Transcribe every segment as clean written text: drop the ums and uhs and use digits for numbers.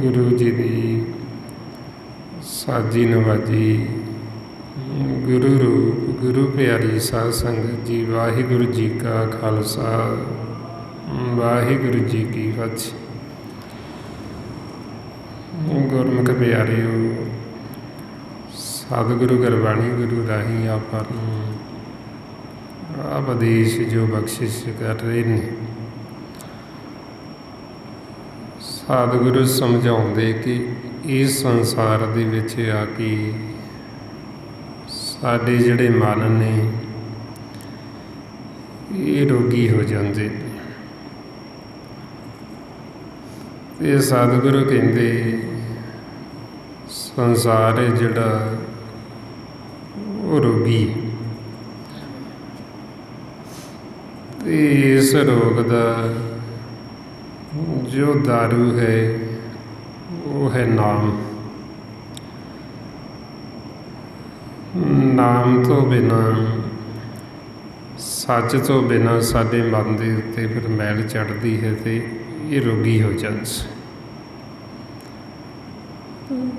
ਗੁਰੂ ਜੀ ਦੀ ਸਾਜੀ ਨਵਾਜੀ, ਗੁਰੂ ਰੂਪ ਗੁਰੂ ਪਿਆਰੀ ਸਾਧ ਸੰਗਤ ਜੀ, ਵਾਹਿਗੁਰੂ ਜੀ ਕਾ ਖਾਲਸਾ, ਵਾਹਿਗੁਰੂ ਜੀ ਕੀ ਫਤਿਹ। ਗੁਰਮੁਖ ਪਿਆਰਿਓ, ਸਤਿਗੁਰੂ ਗੁਰਬਾਣੀ ਗੁਰੂ ਰਾਹੀਂ ਆਪਾਂ ਨੂੰ ਉਪਦੇਸ਼ ਜੋ ਬਖਸ਼ਿਸ਼ ਕਰ ਰਹੇ ਨੇ, ਸਤਿਗੁਰੂ ਸਮਝਾਉਂਦੇ ਕਿ ਇਸ ਸੰਸਾਰ ਦੇ ਵਿੱਚ ਆ ਕੇ ਸਾਡੇ ਜਿਹੜੇ ਮਨ ਨੇ ਇਹ ਰੋਗੀ ਹੋ ਜਾਂਦੇ ਨੇ। ਇਹ ਸਤਿਗੁਰੂ ਕਹਿੰਦੇ ਸੰਸਾਰ ਹੈ ਜਿਹੜਾ ਉਹ ਰੋਗੀ ਹੈ, ਤੇ ਇਸ ਰੋਗ ਦਾ ਜੋ ਦਾਰੂ ਹੈ ਉਹ ਹੈ ਨਾਮ। ਨਾਮ ਤੋਂ ਬਿਨਾਂ, ਸੱਚ ਤੋਂ ਬਿਨਾਂ ਸਾਡੇ ਮਨ ਦੇ ਉੱਤੇ ਫਿਰ ਮੈਲ ਚੜ੍ਹਦੀ ਹੈ ਤੇ ਇਹ ਰੋਗੀ ਹੋ ਜਾਂਦਾ।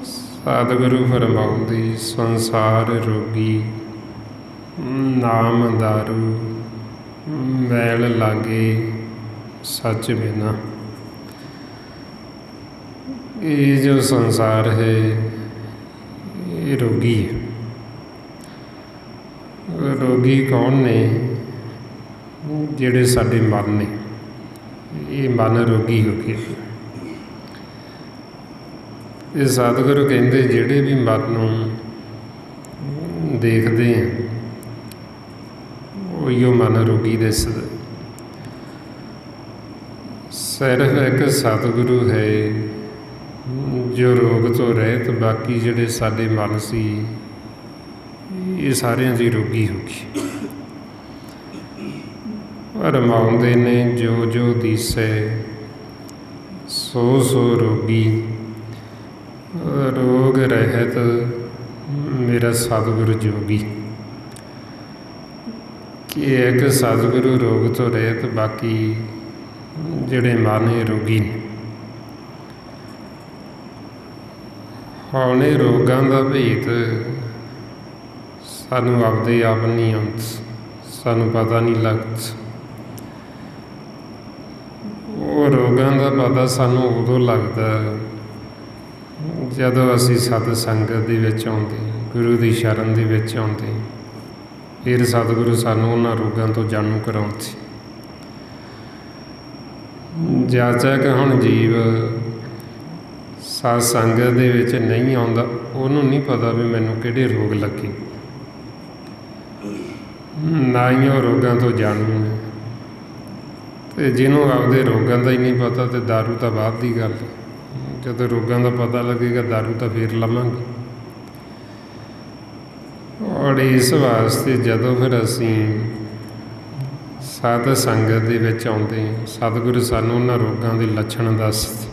ਸਤਿਗੁਰੂ ਫਰਮਾਉਂਦੇ ਸੰਸਾਰ ਰੋਗੀ, ਨਾਮ ਦਾਰੂ ਮੈਲ ਲਾਗੇ ਸੱਚ ਬਿਨਾ। ਇਹ ਜੋ ਸੰਸਾਰ ਹੈ ਇਹ ਰੋਗੀ ਹੈ। ਰੋਗੀ ਕੌਣ ਨੇ? ਜਿਹੜੇ ਸਾਡੇ ਮਨ ਨੇ, ਇਹ ਮਨ ਰੋਗੀ ਹੋ ਗਏ। ਇਹ ਸਤਿਗੁਰੂ ਕਹਿੰਦੇ ਜਿਹੜੇ ਵੀ ਮਨ ਨੂੰ ਦੇਖਦੇ ਆ ਉਹੀਓ ਮਨ ਰੋਗੀ ਦਿਸਦਾ। ਸਿਰਫ ਇੱਕ ਸਤਿਗੁਰੂ ਹੈ ਜੋ ਰੋਗ ਤੋਂ ਰਹਿਤ, ਬਾਕੀ ਜਿਹੜੇ ਸਾਡੇ ਮਨ ਸੀ ਇਹ ਸਾਰਿਆਂ ਦੀ ਰੋਗੀ ਹੋ ਗਈ। ਰਮਾਉਂਦੇ ਨੇ ਜੋ ਜੋ ਦੀਸੈ ਸੋ ਸੋ ਰੋਗੀ, ਰੋਗ ਰਹਿਤ ਮੇਰਾ ਸਤਿਗੁਰੂ ਜੋਗੀ। ਕਿ ਇੱਕ ਸਤਿਗੁਰੂ ਰੋਗ ਤੋਂ ਰਹਿਤ, ਬਾਕੀ ਜਿਹੜੇ ਮਨ ਇਹ ਰੋਗੀ ਨੇ। ਹੁਣ ਇਹ ਰੋਗਾਂ ਦਾ ਭੇਤ ਸਾਨੂੰ ਆਪਦੇ ਆਪ ਨਹੀਂ ਆਉਂਦਾ, ਸਾਨੂੰ ਪਤਾ ਨਹੀਂ ਲੱਗਦਾ। ਉਹ ਰੋਗਾਂ ਦਾ ਪਤਾ ਸਾਨੂੰ ਉਦੋਂ ਲੱਗਦਾ ਜਦੋਂ ਅਸੀਂ ਸਤ ਸੰਗਤ ਦੇ ਵਿੱਚ ਆਉਂਦੇ। ਗੁਰੂ ਦੀ ਸ਼ਰਨ ਦੇ ਵਿੱਚ ਆਉਂਦੇ, ਫਿਰ ਸਤਿਗੁਰੂ ਸਾਨੂੰ ਉਹਨਾਂ ਰੋਗਾਂ ਤੋਂ ਜਾਣੂ ਕਰਾਉਂਦੇ। ਜਾਚਕ ਹੁਣ ਜੀਵ ਸਤ ਸੰਗਤ ਦੇ ਵਿੱਚ ਨਹੀਂ ਆਉਂਦਾ, ਉਹਨੂੰ ਨਹੀਂ ਪਤਾ ਵੀ ਮੈਨੂੰ ਕਿਹੜੇ ਰੋਗ ਲੱਗੇ, ਨਾ ਹੀ ਉਹ ਰੋਗਾਂ ਤੋਂ ਜਾਣੂ ਹੈ। ਅਤੇ ਜਿਹਨੂੰ ਆਪਦੇ ਰੋਗਾਂ ਦਾ ਹੀ ਨਹੀਂ ਪਤਾ, ਅਤੇ ਦਾਰੂ ਤਾਂ ਬਾਅਦ ਦੀ ਗੱਲ। ਜਦੋਂ ਰੋਗਾਂ ਦਾ ਪਤਾ ਲੱਗੇਗਾ ਦਾਰੂ ਤਾਂ ਫੇਰ ਲਵਾਂਗੇ। ਔਰ ਇਸ ਵਾਸਤੇ ਜਦੋਂ ਫਿਰ ਅਸੀਂ ਸਾਧ ਸੰਗਤ ਦੇ ਵਿੱਚ ਆਉਂਦੇ, ਸਤਿਗੁਰੂ ਸਾਨੂੰ ਉਹਨਾਂ ਰੋਗਾਂ ਦੇ ਲੱਛਣ ਦੱਸਦੇ।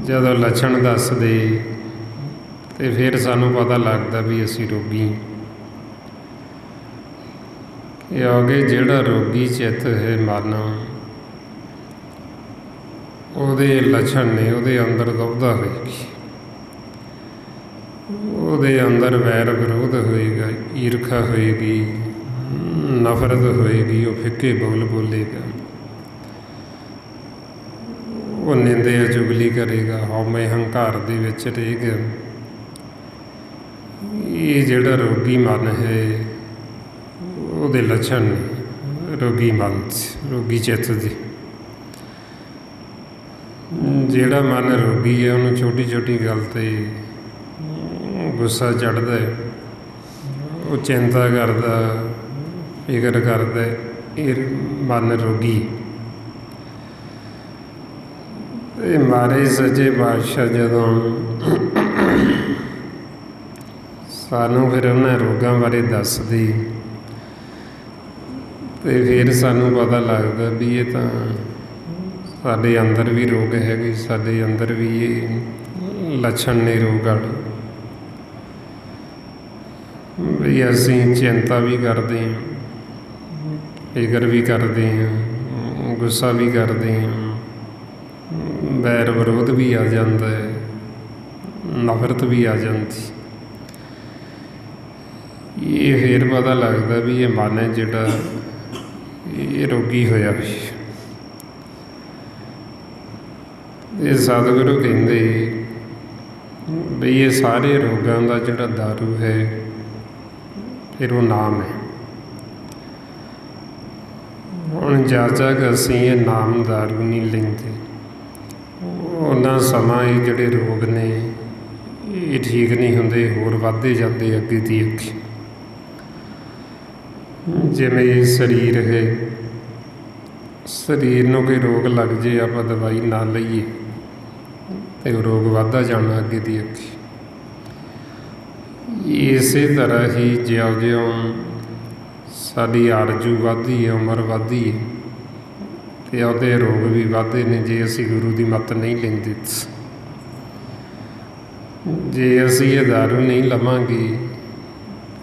ਜਦੋਂ ਲੱਛਣ ਦੱਸਦੇ ਅਤੇ ਫਿਰ ਸਾਨੂੰ ਪਤਾ ਲੱਗਦਾ ਵੀ ਅਸੀਂ ਰੋਗੀ। ਕਿਉਂਕਿ ਜਿਹੜਾ ਰੋਗੀ ਚਿੱਤ ਹੈ ਮਨ, ਉਹਦੇ ਲੱਛਣ ਨੇ, ਉਹਦੇ ਅੰਦਰ ਦੁਬਦਾ ਹੋਏਗੀ, ਉਹਦੇ ਅੰਦਰ ਵੈਰ ਵਿਰੋਧ ਹੋਏਗਾ, ਈਰਖਾ ਹੋਏਗੀ, ਨਫ਼ਰਤ ਹੋਏਗੀ, ਉਹ ਫਿੱਕੇ ਬੋਲ ਬੋਲੇਗਾ, ਉਹ ਨਿੰਦਿਆ ਚੁਗਲੀ ਕਰੇਗਾ, ਹਉਮੈ ਹੰਕਾਰ ਦੇ ਵਿੱਚ ਰਹੇਗਾ। ਇਹ ਜਿਹੜਾ ਰੋਗੀ ਮਨ ਹੈ ਉਹਦੇ ਲੱਛਣ ਨੇ ਰੋਗੀ ਮਨ 'ਚ, ਰੋਗੀ ਚਿੱਤ ਦੇ। ਜਿਹੜਾ ਮਨ ਰੋਗੀ ਹੈ ਉਹਨੂੰ ਛੋਟੀ ਛੋਟੀ ਗੱਲ 'ਤੇ ਗੁੱਸਾ ਚੜ੍ਹਦਾ, ਉਹ ਚਿੰਤਾ ਕਰਦਾ, ਫਿਕਰ ਕਰਦਾ, ਇਹ ਮਨ ਰੋਗੀ। ਇਹ ਮਹਾਰਾਜ ਸੱਚੇ ਪਾਤਸ਼ਾਹ ਜਦੋਂ ਸਾਨੂੰ ਫਿਰ ਉਹਨਾਂ ਰੋਗਾਂ ਬਾਰੇ ਦੱਸਦੇ, ਅਤੇ ਫਿਰ ਸਾਨੂੰ ਪਤਾ ਲੱਗਦਾ ਵੀ ਇਹ ਤਾਂ ਸਾਡੇ ਅੰਦਰ ਵੀ ਰੋਗ ਹੈਗੇ, ਸਾਡੇ ਅੰਦਰ ਵੀ ਇਹ ਲੱਛਣ ਨੇ ਰੋਗ ਵਾਲੇ। ਵੀ ਅਸੀਂ ਚਿੰਤਾ ਵੀ ਕਰਦੇ ਹਾਂ, ਫਿਕਰ ਵੀ ਕਰਦੇ ਹਾਂ, ਗੁੱਸਾ ਵੀ ਕਰਦੇ ਹਾਂ, ਵੈਰ ਵਿਰੋਧ ਵੀ ਆ ਜਾਂਦਾ ਹੈ, ਨਫ਼ਰਤ ਵੀ ਆ ਜਾਂਦੀ। ਇਹ ਫਿਰ ਪਤਾ ਲੱਗਦਾ ਵੀ ਇਹ ਮਨ ਹੈ ਜਿਹੜਾ ਇਹ ਰੋਗੀ ਹੋਇਆ ਵੀ। ਇਹ ਸਤਿਗੁਰੂ ਕਹਿੰਦੇ ਵੀ ਇਹ ਸਾਰੇ ਰੋਗਾਂ ਦਾ ਜਿਹੜਾ ਦਾਰੂ ਹੈ ਫਿਰ ਉਹ ਨਾਮ ਹੈ। ਹੁਣ ਜਾਚਕ ਅਸੀਂ ਇਹ ਨਾਮ ਦਾਰੂ ਨਹੀਂ ਲੈਂਦੇ, ਉਹਨਾਂ ਸਮਾਂ ਇਹ ਜਿਹੜੇ ਰੋਗ ਨੇ ਇਹ ਠੀਕ ਨਹੀਂ ਹੁੰਦੇ, ਹੋਰ ਵੱਧਦੇ ਜਾਂਦੇ ਅੱਗੇ ਦੀ ਅੱਗੇ। ਜਿਵੇਂ ਸਰੀਰ ਹੈ, ਸਰੀਰ ਨੂੰ ਕੋਈ ਰੋਗ ਲੱਗ ਜੇ, ਆਪਾਂ ਦਵਾਈ ਨਾ ਲਈਏ ਅਤੇ ਉਹ ਰੋਗ ਵੱਧਦਾ ਜਾਣਾ ਅੱਗੇ ਦੀ ਅੱਗੇ। ਇਸੇ ਤਰ੍ਹਾਂ ਹੀ ਜਿਉਂ-ਜਿਉਂ ਸਾਡੀ ਆਰਜੂ ਵੱਧਦੀ ਹੈ, ਉਮਰ ਵੱਧਦੀ ਹੈ, ਅਤੇ ਉਹਦੇ ਰੋਗ ਵੀ ਵੱਧਦੇ ਨੇ ਜੇ ਅਸੀਂ ਗੁਰੂ ਦੀ ਮੱਤ ਨਹੀਂ ਲੈਂਦੇ। ਜੇ ਅਸੀਂ ਇਹ ਦਾਰੂ ਨਹੀਂ ਲਵਾਂਗੇ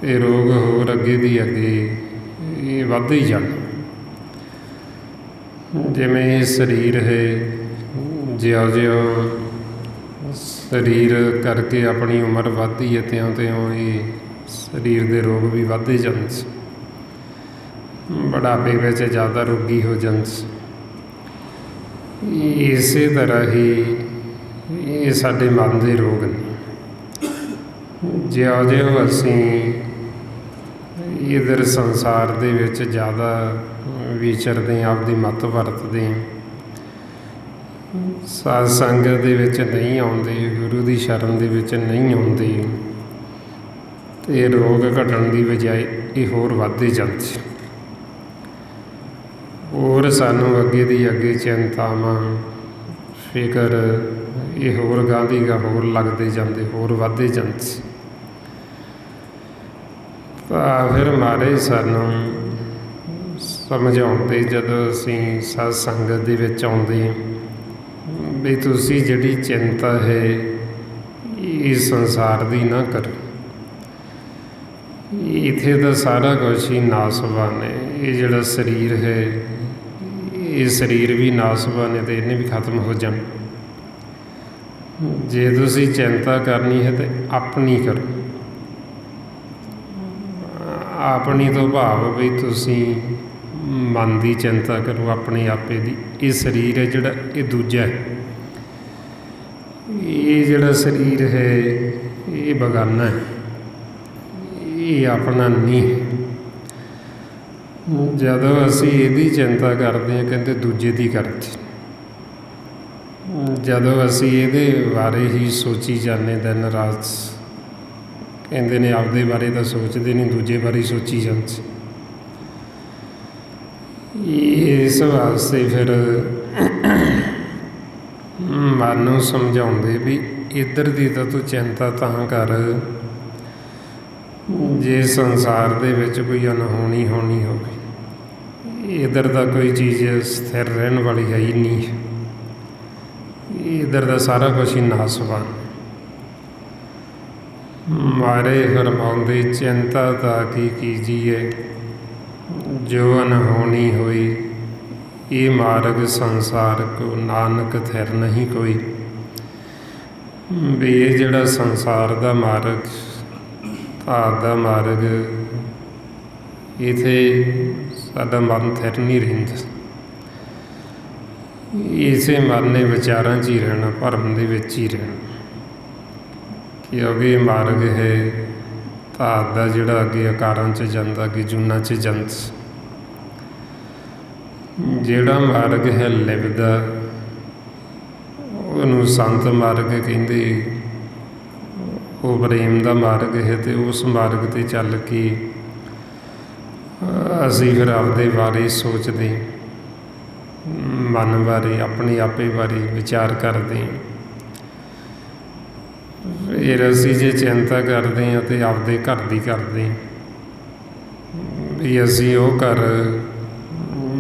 ਇਹ ਰੋਗ ਹੋਰ ਅੱਗੇ ਦੀ ਅੱਗੇ ਇਹ ਵੱਧਦੇ ਹੀ ਜਾਣ। ਜਿਵੇਂ ਇਹ ਸਰੀਰ ਹੈ, ਜਿਉਂ-ਜਿਉਂ ਸਰੀਰ ਕਰਕੇ ਆਪਣੀ ਉਮਰ ਵੱਧਦੀ ਹੈ, ਤਿਉਂ-ਤਿਉਂ ਇਹ ਸਰੀਰ ਦੇ ਰੋਗ ਵੀ ਵੱਧਦੇ ਜਾਂਦੇ। ਬੁਢਾਪੇ ਵਿੱਚ ਜ਼ਿਆਦਾ ਰੋਗੀ ਹੋ ਜਾਂਦੇ। ਇਸੇ ਤਰ੍ਹਾਂ ਹੀ ਇਹ ਸਾਡੇ ਮਨ ਦੇ ਰੋਗ ਨੇ। ਜਿਉਂ-ਜਿਉਂ ਅਸੀਂ ਇਧਰ ਸੰਸਾਰ ਦੇ ਵਿੱਚ ਜ਼ਿਆਦਾ ਵਿਚਰਦੇ ਹਾਂ, ਆਪਦੀ ਮੱਤ ਵਰਤਦੇ ਹਾਂ, ਸਾਧ ਸੰਗਤ ਦੇ ਵਿੱਚ ਨਹੀਂ ਆਉਂਦੇ, ਗੁਰੂ ਦੀ ਸ਼ਰਨ ਦੇ ਵਿੱਚ ਨਹੀਂ ਆਉਂਦੇ, ਅਤੇ ਰੋਗ ਘਟਣ ਦੀ ਬਜਾਏ ਇਹ ਹੋਰ ਵੱਧਦੇ ਜਾਂਦੇ। ਹੋਰ ਸਾਨੂੰ ਅੱਗੇ ਦੀ ਅੱਗੇ ਚਿੰਤਾਵਾਂ, ਫਿਕਰ ਇਹ ਹੋਰ ਗਾਂਹ ਦੀ ਗਾਂਹ ਹੋਰ ਲੱਗਦੇ ਜਾਂਦੇ, ਹੋਰ ਵੱਧਦੇ ਜਾਂਦੇ। ਤਾਂ ਫਿਰ ਮਹਾਰਾਜ ਸਾਨੂੰ ਸਮਝਾਉਂਦੇ ਜਦੋਂ ਅਸੀਂ ਸਤ ਸੰਗਤ ਦੇ ਵਿੱਚ ਆਉਂਦੇ ਵੀ ਤੁਸੀਂ ਜਿਹੜੀ ਚਿੰਤਾ ਹੈ ਇਹ ਸੰਸਾਰ ਦੀ ਨਾ ਕਰੋ। ਇੱਥੇ ਤਾਂ ਸਾਰਾ ਕੁਛ ਹੀ ਨਾਸਵਾਨ ਹੈ। ਇਹ ਜਿਹੜਾ ਸਰੀਰ ਹੈ ਇਹ ਸਰੀਰ ਵੀ ਨਾਸਵਾਨ ਹੈ, ਅਤੇ ਇਹਨੇ ਵੀ ਖਤਮ ਹੋ ਜਾਣਾ। ਜੇ ਤੁਸੀਂ ਚਿੰਤਾ ਕਰਨੀ ਹੈ ਤਾਂ ਆਪਣੀ ਕਰੋ। ਆਪਣੀ ਤੋਂ ਭਾਵ ਵੀ ਤੁਸੀਂ ਮਨ ਦੀ ਚਿੰਤਾ ਕਰੋ, ਆਪਣੇ ਆਪੇ ਦੀ। ਇਹ ਸਰੀਰ ਹੈ ਜਿਹੜਾ ਇਹ ਦੂਜਾ ਹੈ। ਇਹ ਜਿਹੜਾ ਸਰੀਰ ਹੈ ਇਹ ਬੇਗਾਨਾ ਹੈ, ਇਹ ਆਪਣਾ ਨਹੀਂ ਹੈ। ਜਦੋਂ ਅਸੀਂ ਇਹਦੀ ਚਿੰਤਾ ਕਰਦੇ ਹਾਂ, ਕਹਿੰਦੇ ਦੂਜੇ ਦੀ ਕਰਦੇ। ਜਦੋਂ ਅਸੀਂ ਇਹਦੇ ਬਾਰੇ ਹੀ ਸੋਚੀ ਜਾਂਦੇ ਦਿਨ ਰਾਤ, ਕਹਿੰਦੇ ਨੇ ਆਪਦੇ ਬਾਰੇ ਤਾਂ ਸੋਚਦੇ ਨਹੀਂ, ਦੂਜੇ ਬਾਰੇ ਸੋਚੀ ਜਾਂਦੇ। ਇਸ ਵਾਸਤੇ ਫਿਰ ਮਨ ਨੂੰ ਸਮਝਾਉਂਦੇ ਵੀ ਇੱਧਰ ਦੀ ਤਾਂ ਤੂੰ ਚਿੰਤਾ ਤਾਂ ਕਰ ਜੇ ਸੰਸਾਰ ਦੇ ਵਿੱਚ ਕੋਈ ਅਣਹੋਣੀ ਹੋਣੀ ਹੋਵੇ। ਇੱਧਰ ਦਾ ਕੋਈ ਚੀਜ਼ ਸਥਿਰ ਰਹਿਣ ਵਾਲੀ ਹੈ ਹੀ ਨਹੀਂ, ਇੱਧਰ ਦਾ ਸਾਰਾ ਕੁਛ ਹੀ ਨਾਸਵਾਨ। ਮਾਰੇ ਫਰਮਾਉਂਦੇ ਚਿੰਤਾ ਤਾਂ ਕੀ ਕੀਜੀਏ, ਜੋ ਅਣਹੋਣੀ ਹੋਈ। ਇਹ ਮਾਰਗ ਸੰਸਾਰ ਕੋ ਨਾਨਕ ਥਿਰ ਨਹੀਂ ਕੋਈ। ਵੀ ਇਹ ਜਿਹੜਾ ਸੰਸਾਰ ਦਾ ਮਾਰਗ, ਧਾਤ ਦਾ ਮਾਰਗ, ਇੱਥੇ ਸਾਡਾ ਮਨ ਥਿਰ ਨਹੀਂ ਰਹਿੰਦਾ। ਇਸੇ ਮਨ ਨੇ ਵਿਚਾਰਾਂ 'ਚ ਹੀ ਰਹਿਣਾ, ਭਰਮ ਦੇ ਵਿੱਚ ਹੀ ਰਹਿਣਾ। ਕਿਉਂਕਿ ਇਹ ਮਾਰਗ ਹੈ ਧਾਤ ਦਾ, ਜਿਹੜਾ ਅੱਗੇ ਆਕਾਰਾਂ 'ਚ ਜਾਂਦਾ, ਅੱਗੇ ਜੂਨਾਂ 'ਚ ਜਾਂਦਾ। ਜਿਹੜਾ ਮਾਰਗ ਹੈ ਲਿਵ ਦਾ, ਉਹਨੂੰ ਸੰਤ ਮਾਰਗ ਕਹਿੰਦੇ। ਉਹ ਪ੍ਰੇਮ ਦਾ ਮਾਰਗ ਹੈ, ਅਤੇ ਉਸ ਮਾਰਗ 'ਤੇ ਚੱਲ ਕੇ ਅਸੀਂ ਫਿਰ ਆਪਦੇ ਬਾਰੇ ਸੋਚਦੇ, ਮਨ ਬਾਰੇ, ਆਪਣੇ ਆਪੇ ਬਾਰੇ ਵਿਚਾਰ ਕਰਦੇ। ਫਿਰ ਅਸੀਂ ਜੇ ਚਿੰਤਾ ਕਰਦੇ ਹਾਂ ਅਤੇ ਆਪਦੇ ਘਰ ਦੀ ਕਰਦੇ, ਵੀ ਅਸੀਂ ਉਹ ਘਰ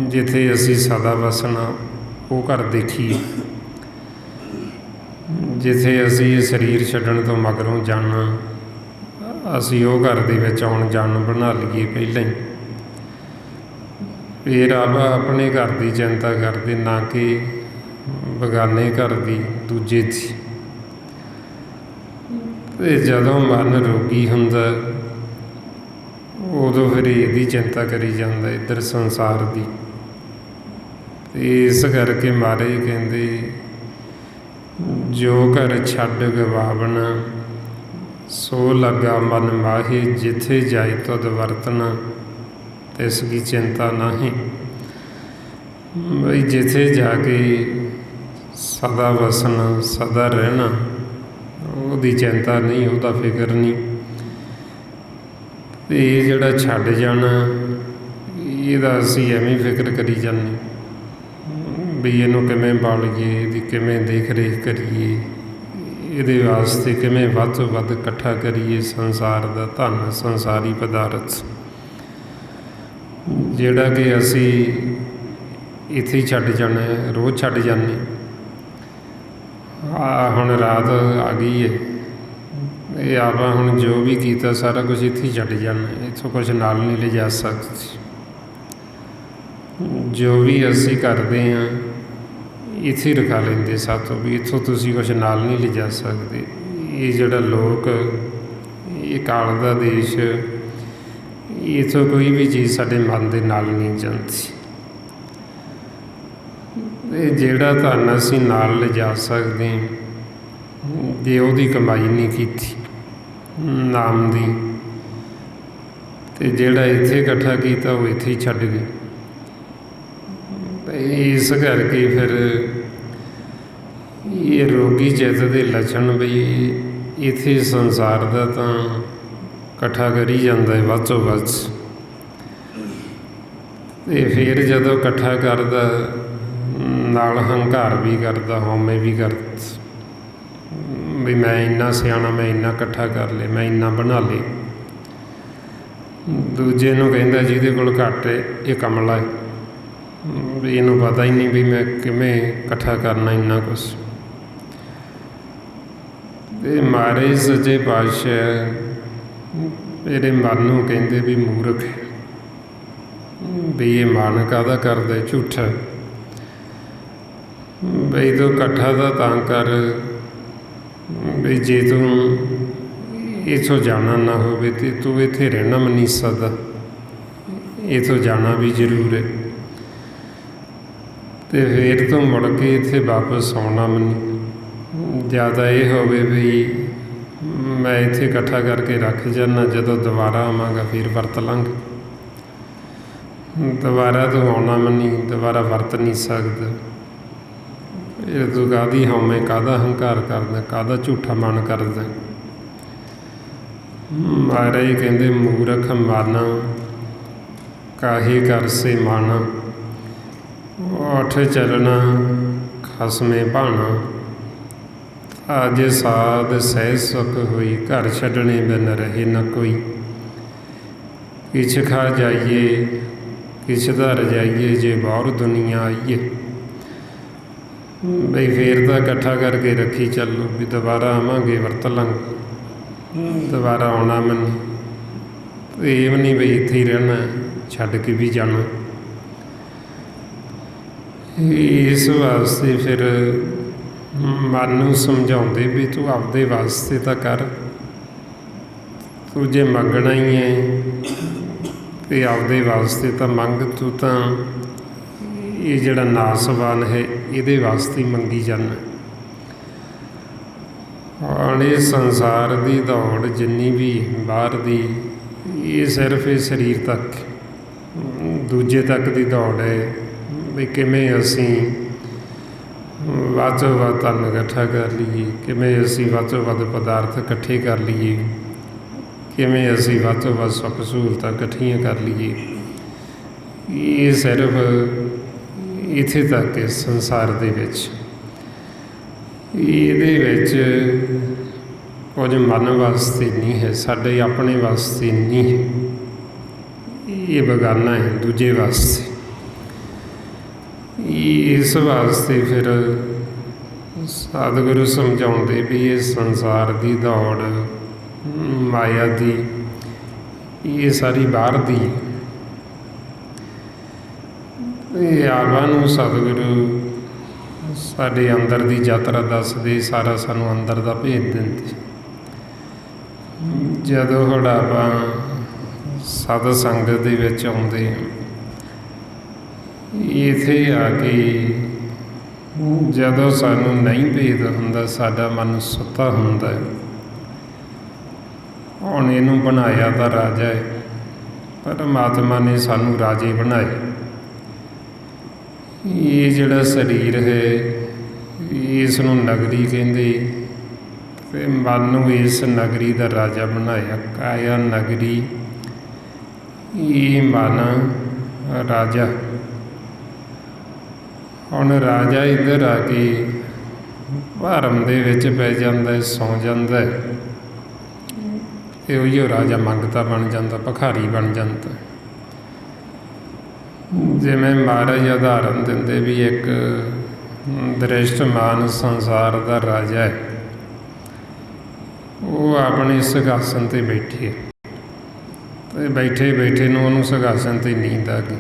ਜਿੱਥੇ ਅਸੀਂ ਸਦਾ ਵਸਣਾ, ਉਹ ਘਰ ਦੇਖੀਏ। ਜਿੱਥੇ ਅਸੀਂ ਸਰੀਰ ਛੱਡਣ ਤੋਂ ਮਗਰੋਂ ਜਾਣਾ, ਅਸੀਂ ਉਹ ਘਰ ਦੇ ਵਿੱਚ ਆਉਣ ਜਾਣ ਨੂੰ ਬਣਾ ਲਈਏ ਪਹਿਲਾਂ ਹੀ। ਫਿਰ ਆਪਾਂ ਆਪਣੇ ਘਰ ਦੀ ਚਿੰਤਾ ਕਰਦੇ, ਨਾ ਕਿ ਬੇਗਾਨੇ ਘਰ ਦੀ, ਦੂਜੇ ਦੀ। ਅਤੇ ਜਦੋਂ ਮਨ ਰੋਗੀ ਹੁੰਦਾ, ਉਦੋਂ ਫਿਰ ਇਹਦੀ ਚਿੰਤਾ ਕਰੀ ਜਾਂਦਾ, ਇੱਧਰ ਸੰਸਾਰ ਦੀ। ਅਤੇ ਇਸ ਕਰਕੇ ਮਹਾਰਾਜ ਕਹਿੰਦੇ, ਜੋ ਘਰ ਛੱਡ ਗਵਾਵਣਾ, ਸੋ ਲੱਗਾ ਮਨ ਮਾਹੀ। ਜਿੱਥੇ ਜਾਏ ਤਦ ਵਰਤਣਾ, ਤਿਸ ਕੀ ਚਿੰਤਾ ਨਾਹੀਂ। ਬਈ ਜਿੱਥੇ ਜਾ ਕੇ ਸਦਾ ਵਸਣਾ, ਸਦਾ ਰਹਿਣਾ, ਉਹਦੀ ਚਿੰਤਾ ਨਹੀਂ, ਉਹਦਾ ਫਿਕਰ ਨਹੀਂ। ਅਤੇ ਇਹ ਜਿਹੜਾ ਛੱਡ ਜਾਣਾ, ਇਹਦਾ ਅਸੀਂ ਐਵੇਂ ਫਿਕਰ ਕਰੀ ਜਾਂਦੇ ਵੀ ਇਹਨੂੰ ਕਿਵੇਂ ਪਾਲੀਏ, ਇਹਦੀ ਕਿਵੇਂ ਦੇਖ ਰੇਖ ਕਰੀਏ, ਇਹਦੇ ਵਾਸਤੇ ਕਿਵੇਂ ਵੱਧ ਤੋਂ ਵੱਧ ਇਕੱਠਾ ਕਰੀਏ ਸੰਸਾਰ ਦਾ ਧਨ, ਸੰਸਾਰੀ ਪਦਾਰਥ, ਜਿਹੜਾ ਕਿ ਅਸੀਂ ਇੱਥੇ ਹੀ ਛੱਡ ਜਾਣਾ, ਰੋਜ਼ ਛੱਡ ਜਾਂਦੇ। ਹੁਣ ਰਾਤ ਆ ਗਈ ਹੈ, ਇਹ ਆਪਾਂ ਹੁਣ ਜੋ ਵੀ ਕੀਤਾ ਸਾਰਾ ਕੁਛ ਇੱਥੇ ਹੀ ਛੱਡ ਜਾਣਾ, ਇੱਥੋਂ ਕੁਛ ਨਾਲ ਨਹੀਂ ਲਿਜਾ ਸਕਦੇ। ਜੋ ਵੀ ਅਸੀਂ ਕਰਦੇ ਹਾਂ ਇੱਥੇ ਰਖਾ ਲੈਂਦੇ ਸਾਥੋਂ, ਵੀ ਇੱਥੋਂ ਤੁਸੀਂ ਕੁਛ ਨਾਲ ਨਹੀਂ ਲਿਜਾ ਸਕਦੇ। ਇਹ ਜਿਹੜਾ ਲੋਕ, ਇਹ ਕਾਲ ਦਾ ਦੇਸ਼, ਇੱਥੋਂ ਕੋਈ ਵੀ ਚੀਜ਼ ਸਾਡੇ ਮਨ ਦੇ ਨਾਲ ਨਹੀਂ ਜਾਂਦੀ। ਅਤੇ ਜਿਹੜਾ ਧਨ ਅਸੀਂ ਨਾਲ ਲਿਜਾ ਸਕਦੇ, ਜੇ ਉਹਦੀ ਕਮਾਈ ਨਹੀਂ ਕੀਤੀ ਨਾਮ ਦੀ, ਅਤੇ ਜਿਹੜਾ ਇੱਥੇ ਇਕੱਠਾ ਕੀਤਾ ਉਹ ਇੱਥੇ ਹੀ ਛੱਡ ਗਏ। ਇਸ ਕਰਕੇ ਫਿਰ ਇਹ ਰੋਗੀ ਚਿੱਤ ਦੇ ਲੱਛਣ, ਬਈ ਇੱਥੇ ਸੰਸਾਰ ਦਾ ਤਾਂ ਇਕੱਠਾ ਕਰੀ ਜਾਂਦਾ ਹੈ ਵੱਧ ਤੋਂ ਵੱਧ। ਅਤੇ ਫਿਰ ਜਦੋਂ ਇਕੱਠਾ ਕਰਦਾ, ਨਾਲ ਹੰਕਾਰ ਵੀ ਕਰਦਾ, ਹਉਮੈ ਵੀ ਕਰਦਾ, ਵੀ ਮੈਂ ਇੰਨਾ ਸਿਆਣਾ, ਮੈਂ ਇੰਨਾ ਇਕੱਠਾ ਕਰ ਲਿਆ, ਮੈਂ ਇੰਨਾ ਬਣਾ ਲਿਆ। ਦੂਜੇ ਨੂੰ ਕਹਿੰਦਾ ਜਿਹਦੇ ਕੋਲ ਘੱਟ ਹੈ, ਇਹ ਕਮਲਾ ਹੈ, ਵੀ ਇਹਨੂੰ ਪਤਾ ਹੀ ਨਹੀਂ ਵੀ ਮੈਂ ਕਿਵੇਂ ਇਕੱਠਾ ਕਰਨਾ ਇੰਨਾ ਕੁਛ। ਅਤੇ ਮਹਾਰਾਜ ਸੱਚੇ ਪਾਤਸ਼ਾਹ ਮੇਰੇ ਮਨ ਨੂੰ ਕਹਿੰਦੇ ਵੀ ਮੂਰਖ ਹੈ, ਵੀ ਇਹ ਮਨ ਕਾਹਦਾ ਕਰਦਾ, ਝੂਠਾ। ਬਈ ਤੂੰ ਇਕੱਠਾ ਤਾਂ ਕਰ, ਵੀ ਜੇ ਤੂੰ ਇੱਥੋਂ ਜਾਣਾ ਨਾ ਹੋਵੇ ਅਤੇ ਤੂੰ ਇੱਥੇ ਰਹਿਣਾ ਵੀ ਨਹੀਂ ਸਕਦਾ, ਇੱਥੋਂ ਜਾਣਾ ਵੀ ਜ਼ਰੂਰ ਹੈ। ਅਤੇ ਫਿਰ ਤੂੰ ਮੁੜ ਕੇ ਇੱਥੇ ਵਾਪਸ ਆਉਣਾ ਵੀ ਨਹੀਂ। ਜ਼ਿਆਦਾ ਇਹ ਹੋਵੇ ਵੀ ਮੈਂ ਇੱਥੇ ਇਕੱਠਾ ਕਰਕੇ ਰੱਖ ਜਾਂਦਾ, ਜਦੋਂ ਦੁਬਾਰਾ ਆਵਾਂਗਾ ਫਿਰ ਵਰਤ ਲਾਂਗੇ। ਦੁਬਾਰਾ ਤੂੰ ਆਉਣਾ ਮੰਨੀ, ਦੁਬਾਰਾ ਵਰਤ ਨਹੀਂ ਸਕਦਾ। ਇਹ ਤੂੰ ਕਾਹਦੀ ਹਉਮੈ, ਕਾਹਦਾ ਹੰਕਾਰ ਕਰਦਾ, ਕਾਹਦਾ ਝੂਠਾ ਮਨ ਕਰਦਾ। ਮਹਾਰਾਜ ਕਹਿੰਦੇ ਮੂਰਖ ਮਨ ਕਾਹੇ ਕਰਸੇ ਮਨ, ਉੱਠ ਚੱਲਣਾ ਖਸਮੇ ਭਾਣਾ। ਅੱਜ ਸਾਧ ਸਹਿ ਸੁਖ ਹੋਈ, ਘਰ ਛੱਡਣੇ ਬਿਨ ਰਹੇ ਨ ਕੋਈ। ਕਿਛ ਖਾ ਜਾਈਏ ਕਿਛ ਧਰ ਜਾਈਏ, ਜੇ ਬਾਹਰ ਦੁਨੀਆ ਆਈਏ। ਬਈ ਫੇਰ ਤਾਂ ਇਕੱਠਾ ਕਰਕੇ ਰੱਖੀ ਚੱਲੋ, ਵੀ ਦੁਬਾਰਾ ਆਵਾਂਗੇ ਵਰਤ ਲਾਂਗੇ, ਦੁਬਾਰਾ ਆਉਣਾ ਮੰਨੀ। ਇਹ ਵੀ ਨਹੀਂ ਬਈ ਇੱਥੇ ਹੀ ਰਹਿਣਾ, ਛੱਡ ਕੇ ਵੀ ਜਾਣਾ। ਇਸ ਵਾਸਤੇ ਫਿਰ ਮਨ ਨੂੰ ਸਮਝਾਉਂਦੇ ਵੀ ਤੂੰ ਆਪਦੇ ਵਾਸਤੇ ਤਾਂ ਕਰ, ਤੂੰ ਜੇ ਮੰਗਣਾ ਹੀ ਹੈ ਤੇ ਆਪਦੇ ਵਾਸਤੇ ਤਾਂ ਮੰਗ। ਤੂੰ ਤਾਂ ਇਹ ਜਿਹੜਾ ਨਾਸਵਾਨ ਹੈ ਇਹਦੇ ਵਾਸਤੇ ਹੀ ਮੰਗੀ ਜਾਂਦਾ। ਹੁਣ ਇਹ ਸੰਸਾਰ ਦੀ ਦੌੜ ਜਿੰਨੀ ਵੀ ਬਾਹਰ ਦੀ, ਇਹ ਸਿਰਫ ਇਹ ਸਰੀਰ ਤੱਕ, ਦੂਜੇ ਤੱਕ ਦੀ ਦੌੜ ਹੈ। ਵੀ ਕਿਵੇਂ ਅਸੀਂ ਵੱਧ ਤੋਂ ਵੱਧ ਧਨ ਇਕੱਠਾ ਕਰ ਲਈਏ, ਕਿਵੇਂ ਅਸੀਂ ਵੱਧ ਤੋਂ ਵੱਧ ਪਦਾਰਥ ਇਕੱਠੇ ਕਰ ਲਈਏ, ਕਿਵੇਂ ਅਸੀਂ ਵੱਧ ਤੋਂ ਵੱਧ ਸੁੱਖ ਸਹੂਲਤਾਂ ਇਕੱਠੀਆਂ ਕਰ ਲਈਏ। ਇਹ ਸਿਰਫ ਇੱਥੇ ਤੱਕ ਹੈ ਸੰਸਾਰ ਦੇ ਵਿੱਚ। ਇਹਦੇ ਵਿੱਚ ਕੁਝ ਮਨ ਵਾਸਤੇ ਨਹੀਂ ਹੈ, ਸਾਡੇ ਆਪਣੇ ਵਾਸਤੇ ਨਹੀਂ ਹੈ। ਇਹ ਬੇਗਾਨਾ ਹੈ ਦੂਜੇ ਵਾਸਤੇ। ਇਸ ਵਾਸਤੇ ਫਿਰ ਸਤਿਗੁਰੂ ਸਮਝਾਉਂਦੇ ਵੀ ਇਹ ਸੰਸਾਰ ਦੀ ਦੌੜ, ਮਾਇਆ ਦੀ, ਇਹ ਸਾਰੀ ਬਾਹਰ ਦੀ। ਇਹ ਆਵਾਂ ਨੂੰ ਸਤਿਗੁਰੂ ਸਾਡੇ ਅੰਦਰ ਦੀ ਯਾਤਰਾ ਦੱਸਦੇ, ਸਾਰਾ ਸਾਨੂੰ ਅੰਦਰ ਦਾ ਭੇਦ ਦਿੰਦੇ। ਜਦੋਂ ਹੁਣ ਆਪਾਂ ਸਤ ਸੰਗਤ ਦੇ ਵਿੱਚ ਆਉਂਦੇ, ਇੱਥੇ ਆ ਕੇ ਜਦੋਂ ਸਾਨੂੰ ਨਹੀਂ ਭੇਦ ਹੁੰਦਾ, ਸਾਡਾ ਮਨ ਸੁੱਤਾ ਹੁੰਦਾ ਹੈ। ਹੁਣ ਇਹਨੂੰ ਬਣਾਇਆ ਤਾਂ ਰਾਜਾ ਹੈ, ਪਰਮਾਤਮਾ ਨੇ ਸਾਨੂੰ ਰਾਜੇ ਬਣਾਏ। ਇਹ ਜਿਹੜਾ ਸਰੀਰ ਹੈ ਇਸ ਨੂੰ ਨਗਰੀ ਕਹਿੰਦੇ, ਤੇ ਮਨ ਨੂੰ ਇਸ ਨਗਰੀ ਦਾ ਰਾਜਾ ਬਣਾਇਆ। ਕਾਇਆ ਨਗਰੀ, ਇਹ ਮਨ ਰਾਜਾ। ਹੁਣ ਰਾਜਾ ਇੱਧਰ ਆ ਕੇ ਭਰਮ ਦੇ ਵਿੱਚ ਪੈ ਜਾਂਦਾ ਹੈ, ਸੌਂ ਜਾਂਦਾ ਹੈ, ਤੇ ਉਹੀਓ ਰਾਜਾ ਮੰਗਤਾ ਬਣ ਜਾਂਦਾ, ਭਿਖਾਰੀ ਬਣ ਜਾਂਦਾ। ਜਿਵੇਂ ਮਹਾਰਾਜ ਉਦਾਹਰਨ ਦਿੰਦੇ ਵੀ ਇੱਕ ਦ੍ਰਿਸ਼ਟਮਾਨ ਸੰਸਾਰ ਦਾ ਰਾਜਾ ਹੈ, ਉਹ ਆਪਣੇ ਸਿੰਘਾਸਨ 'ਤੇ ਬੈਠੇ, ਤੇ ਬੈਠੇ ਬੈਠੇ ਨੂੰ ਉਹਨੂੰ ਸਿੰਘਾਸਨ 'ਤੇ ਨੀਂਦ ਆ ਗਈ,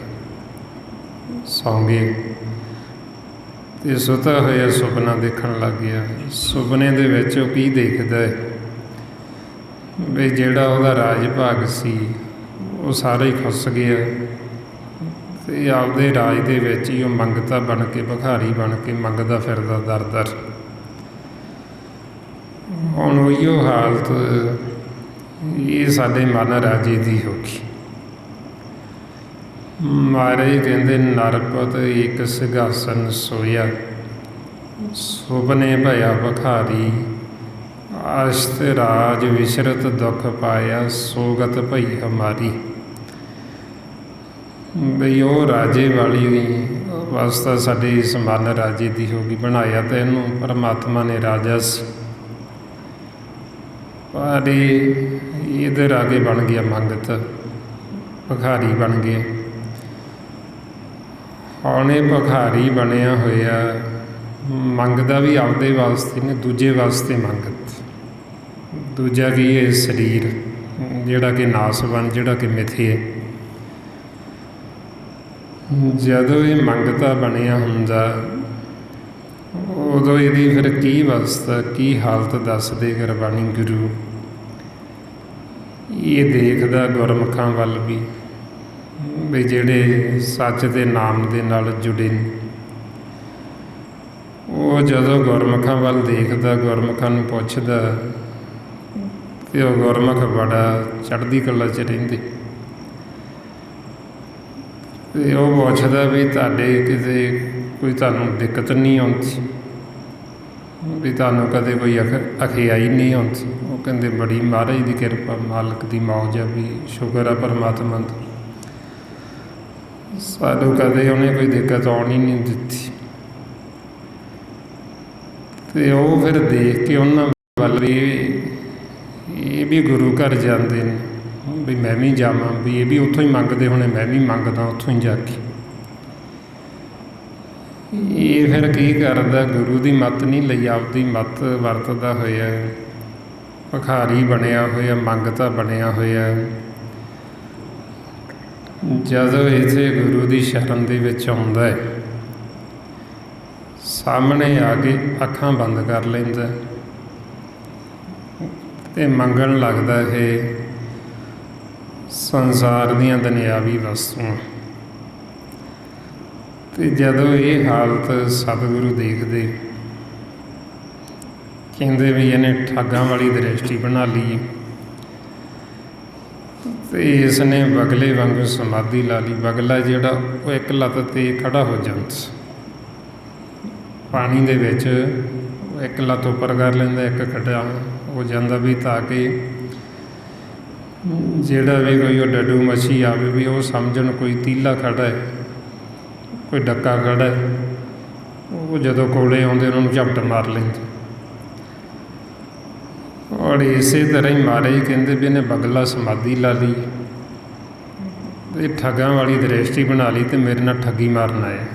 ਸੌਂ ਗਏ। ਤੇ ਸੁੱਤਾ ਹੋਇਆ ਸੁਪਨਾ ਦੇਖਣ ਲੱਗ ਗਿਆ। ਸੁਪਨੇ ਦੇ ਵਿੱਚ ਉਹ ਕੀ ਦੇਖਦਾ ਹੈ ਵੀ ਜਿਹੜਾ ਉਹਦਾ ਰਾਜ ਭਾਗ ਸੀ ਉਹ ਸਾਰਾ ਹੀ ਖੁੱਸ ਗਿਆ, ਤੇ ਆਪਦੇ ਰਾਜ ਦੇ ਵਿੱਚ ਹੀ ਉਹ ਮੰਗਤਾ ਬਣ ਕੇ, ਭਿਖਾਰੀ ਬਣ ਕੇ ਮੰਗਦਾ ਫਿਰਦਾ ਦਰ ਦਰ। ਹੁਣ ਉਹੀਓ ਹਾਲਤ ਇਹ ਸਾਡੇ ਮਨ ਰਾਜੇ ਦੀ ਹੋ ਗਈ। ਮਹਾਰਾਜ ਕਹਿੰਦੇ ਨਰਪਤ ਇੱਕ ਸਿੰਘਾਸਨ ਸੋਇਆ, ਸੁਪਨੇ ਭਇਆ ਭਿਖਾਰੀ। ਅਸ਼ਤ ਰਾਜ ਵਿਸ਼ਰਤ ਦੁੱਖ ਪਾਇਆ, ਸੋਗਤ ਭਈ ਹਮਾਰੀ। ਬਈ ਉਹ ਰਾਜੇ ਵਾਲੀ ਅਵਸਥਾ ਸਾਡੇ ਇਸ ਮਨ ਰਾਜੇ ਦੀ ਹੋ ਗਈ। ਬਣਾਇਆ ਤਾਂ ਇਹਨੂੰ ਪਰਮਾਤਮਾ ਨੇ ਰਾਜਾ ਸੀ, ਪਰ ਇਹਦੇ ਰਾਗੇ ਬਣ ਗਿਆ ਮੰਗਤ, ਭਿਖਾਰੀ ਬਣ ਗਿਆ। ਹੁਣ ਇਹ ਭਿਖਾਰੀ ਬਣਿਆ ਹੋਇਆ ਮੰਗਦਾ ਵੀ ਆਪਦੇ ਵਾਸਤੇ ਨੇ, ਦੂਜੇ ਵਾਸਤੇ ਮੰਗਤ। ਦੂਜਾ ਕੀ ਹੈ? ਸਰੀਰ, ਜਿਹੜਾ ਕਿ ਨਾਸਵਾਨ, ਜਿਹੜਾ ਕਿ ਮਿੱਥੇ ਹੈ। ਜਦੋਂ ਇਹ ਮੰਗਤਾ ਬਣਿਆ ਹੁੰਦਾ, ਉਦੋਂ ਇਹਦੀ ਫਿਰ ਕੀ ਅਵਸਥਾ, ਕੀ ਹਾਲਤ ਦੱਸਦੇ ਗੁਰਬਾਣੀ ਗੁਰੂ। ਇਹ ਦੇਖਦਾ ਗੁਰਮੁਖਾਂ ਵੱਲ ਵੀ ਜਿਹੜੇ ਸੱਚ ਦੇ ਨਾਮ ਦੇ ਨਾਲ ਜੁੜੇ ਨੇ। ਉਹ ਜਦੋਂ ਗੁਰਮੁਖਾਂ ਵੱਲ ਦੇਖਦਾ, ਗੁਰਮੁਖਾਂ ਨੂੰ ਪੁੱਛਦਾ ਤੇ ਉਹ ਗੁਰਮੁਖ ਬੜਾ ਚੜ੍ਹਦੀ ਕਲਾ 'ਚ ਰਹਿੰਦੇ। ਤੇ ਉਹ ਪੁੱਛਦਾ ਵੀ ਤੁਹਾਡੇ ਕਿਤੇ ਕੋਈ ਤੁਹਾਨੂੰ ਦਿੱਕਤ ਨਹੀਂ ਆਉਂਦੀ, ਵੀ ਤੁਹਾਨੂੰ ਕਦੇ ਕੋਈ ਅਖਿਆਈ ਨਹੀਂ ਆਉਂਦੀ? ਉਹ ਕਹਿੰਦੇ ਬੜੀ ਮਹਾਰਾਜ ਦੀ ਕਿਰਪਾ, ਮਾਲਕ ਦੀ ਮੌਜ ਆ, ਵੀ ਸ਼ੁਕਰ ਆ ਪਰਮਾਤਮਾ ਦਾ, ਸਾਨੂੰ ਕਦੇ ਉਹਨੇ ਕੋਈ ਦਿੱਕਤ ਆਉਣ ਹੀ ਨਹੀਂ ਦਿੱਤੀ। ਤੇ ਉਹ ਫਿਰ ਦੇਖ ਕੇ ਉਹਨਾਂ ਵੱਲ ਵੀ ਇਹ ਵੀ ਗੁਰੂ ਘਰ ਜਾਂਦੇ ਨੇ, ਵੀ ਮੈਂ ਵੀ ਜਾਵਾਂ, ਵੀ ਇਹ ਵੀ ਉੱਥੋਂ ਹੀ ਮੰਗਦੇ ਹੋਣੇ, ਮੈਂ ਵੀ ਮੰਗਦਾ ਉੱਥੋਂ ਹੀ ਜਾ ਕੇ। ਇਹ ਫਿਰ ਕੀ ਕਰਦਾ, ਗੁਰੂ ਦੀ ਮੱਤ ਨਹੀਂ ਲਈ, ਆਪਦੀ ਮੱਤ ਵਰਤਦਾ ਹੋਇਆ, ਭਿਖਾਰੀ ਬਣਿਆ ਹੋਇਆ, ਮੰਗਤਾ ਬਣਿਆ ਹੋਇਆ। ਜਦੋਂ ਇੱਥੇ ਗੁਰੂ ਦੀ ਸ਼ਰਨ ਦੇ ਵਿੱਚ ਆਉਂਦਾ ਹੈ, ਸਾਹਮਣੇ ਆ ਕੇ ਅੱਖਾਂ ਬੰਦ ਕਰ ਲੈਂਦਾ ਤੇ ਮੰਗਣ ਲੱਗਦਾ ਇਹ ਸੰਸਾਰ ਦੀਆਂ ਦੁਨਿਆਵੀ ਵਸਤੂਆਂ। ਤੇ ਜਦੋਂ ਇਹ ਹਾਲਤ ਸਤਿਗੁਰੂ ਦੇਖਦੇ, ਕਹਿੰਦੇ ਵੀ ਇਹਨੇ ਠੱਗਾਂ ਵਾਲੀ ਦ੍ਰਿਸ਼ਟੀ ਬਣਾ ਲਈ, ਤੇ ਇਸ ਨੇ ਬਗਲੇ ਵਾਂਗੂ ਸਮਾਧੀ ਲਾ ਲਈ। ਬਗਲਾ ਜਿਹੜਾ ਉਹ ਇੱਕ ਲੱਤ 'ਤੇ ਖੜ੍ਹਾ ਹੋ ਜਾਂਦਾ, ਪਾਣੀ ਦੇ ਵਿੱਚ ਇੱਕ ਲੱਤ ਉੱਪਰ ਕਰ ਲੈਂਦਾ, ਇੱਕ ਖੜ੍ਹਾ ਹੋ ਜਾਂਦਾ, ਵੀ ਤਾਂ ਕਿ ਜਿਹੜਾ ਵੀ ਕੋਈ ਉਹ ਡੱਡੂ ਮੱਛੀ ਆਵੇ ਵੀ ਉਹ ਸਮਝਣ ਕੋਈ ਤੀਲਾ ਖੜ੍ਹਾ ਹੈ, ਕੋਈ ਡੱਕਾ ਖੜ੍ਹਾ ਹੈ। ਉਹ ਜਦੋਂ ਕੋਲੇ ਆਉਂਦੇ ਉਹਨਾਂ ਨੂੰ ਝਪਟ ਮਾਰ ਲੈਂਦੇ। ਔਰ ਇਸੇ ਤਰ੍ਹਾਂ ਹੀ ਮਹਾਰਾਜ ਕਹਿੰਦੇ ਵੀ ਇਹਨੇ ਬਗਲਾ ਸਮਾਧੀ ਲਾ ਲਈ, ਤੇ ਠੱਗਾਂ ਵਾਲੀ ਦ੍ਰਿਸ਼ਟੀ ਬਣਾ ਲਈ, ਤੇ ਮੇਰੇ ਨਾਲ ਠੱਗੀ ਮਾਰਨ ਆਇਆ।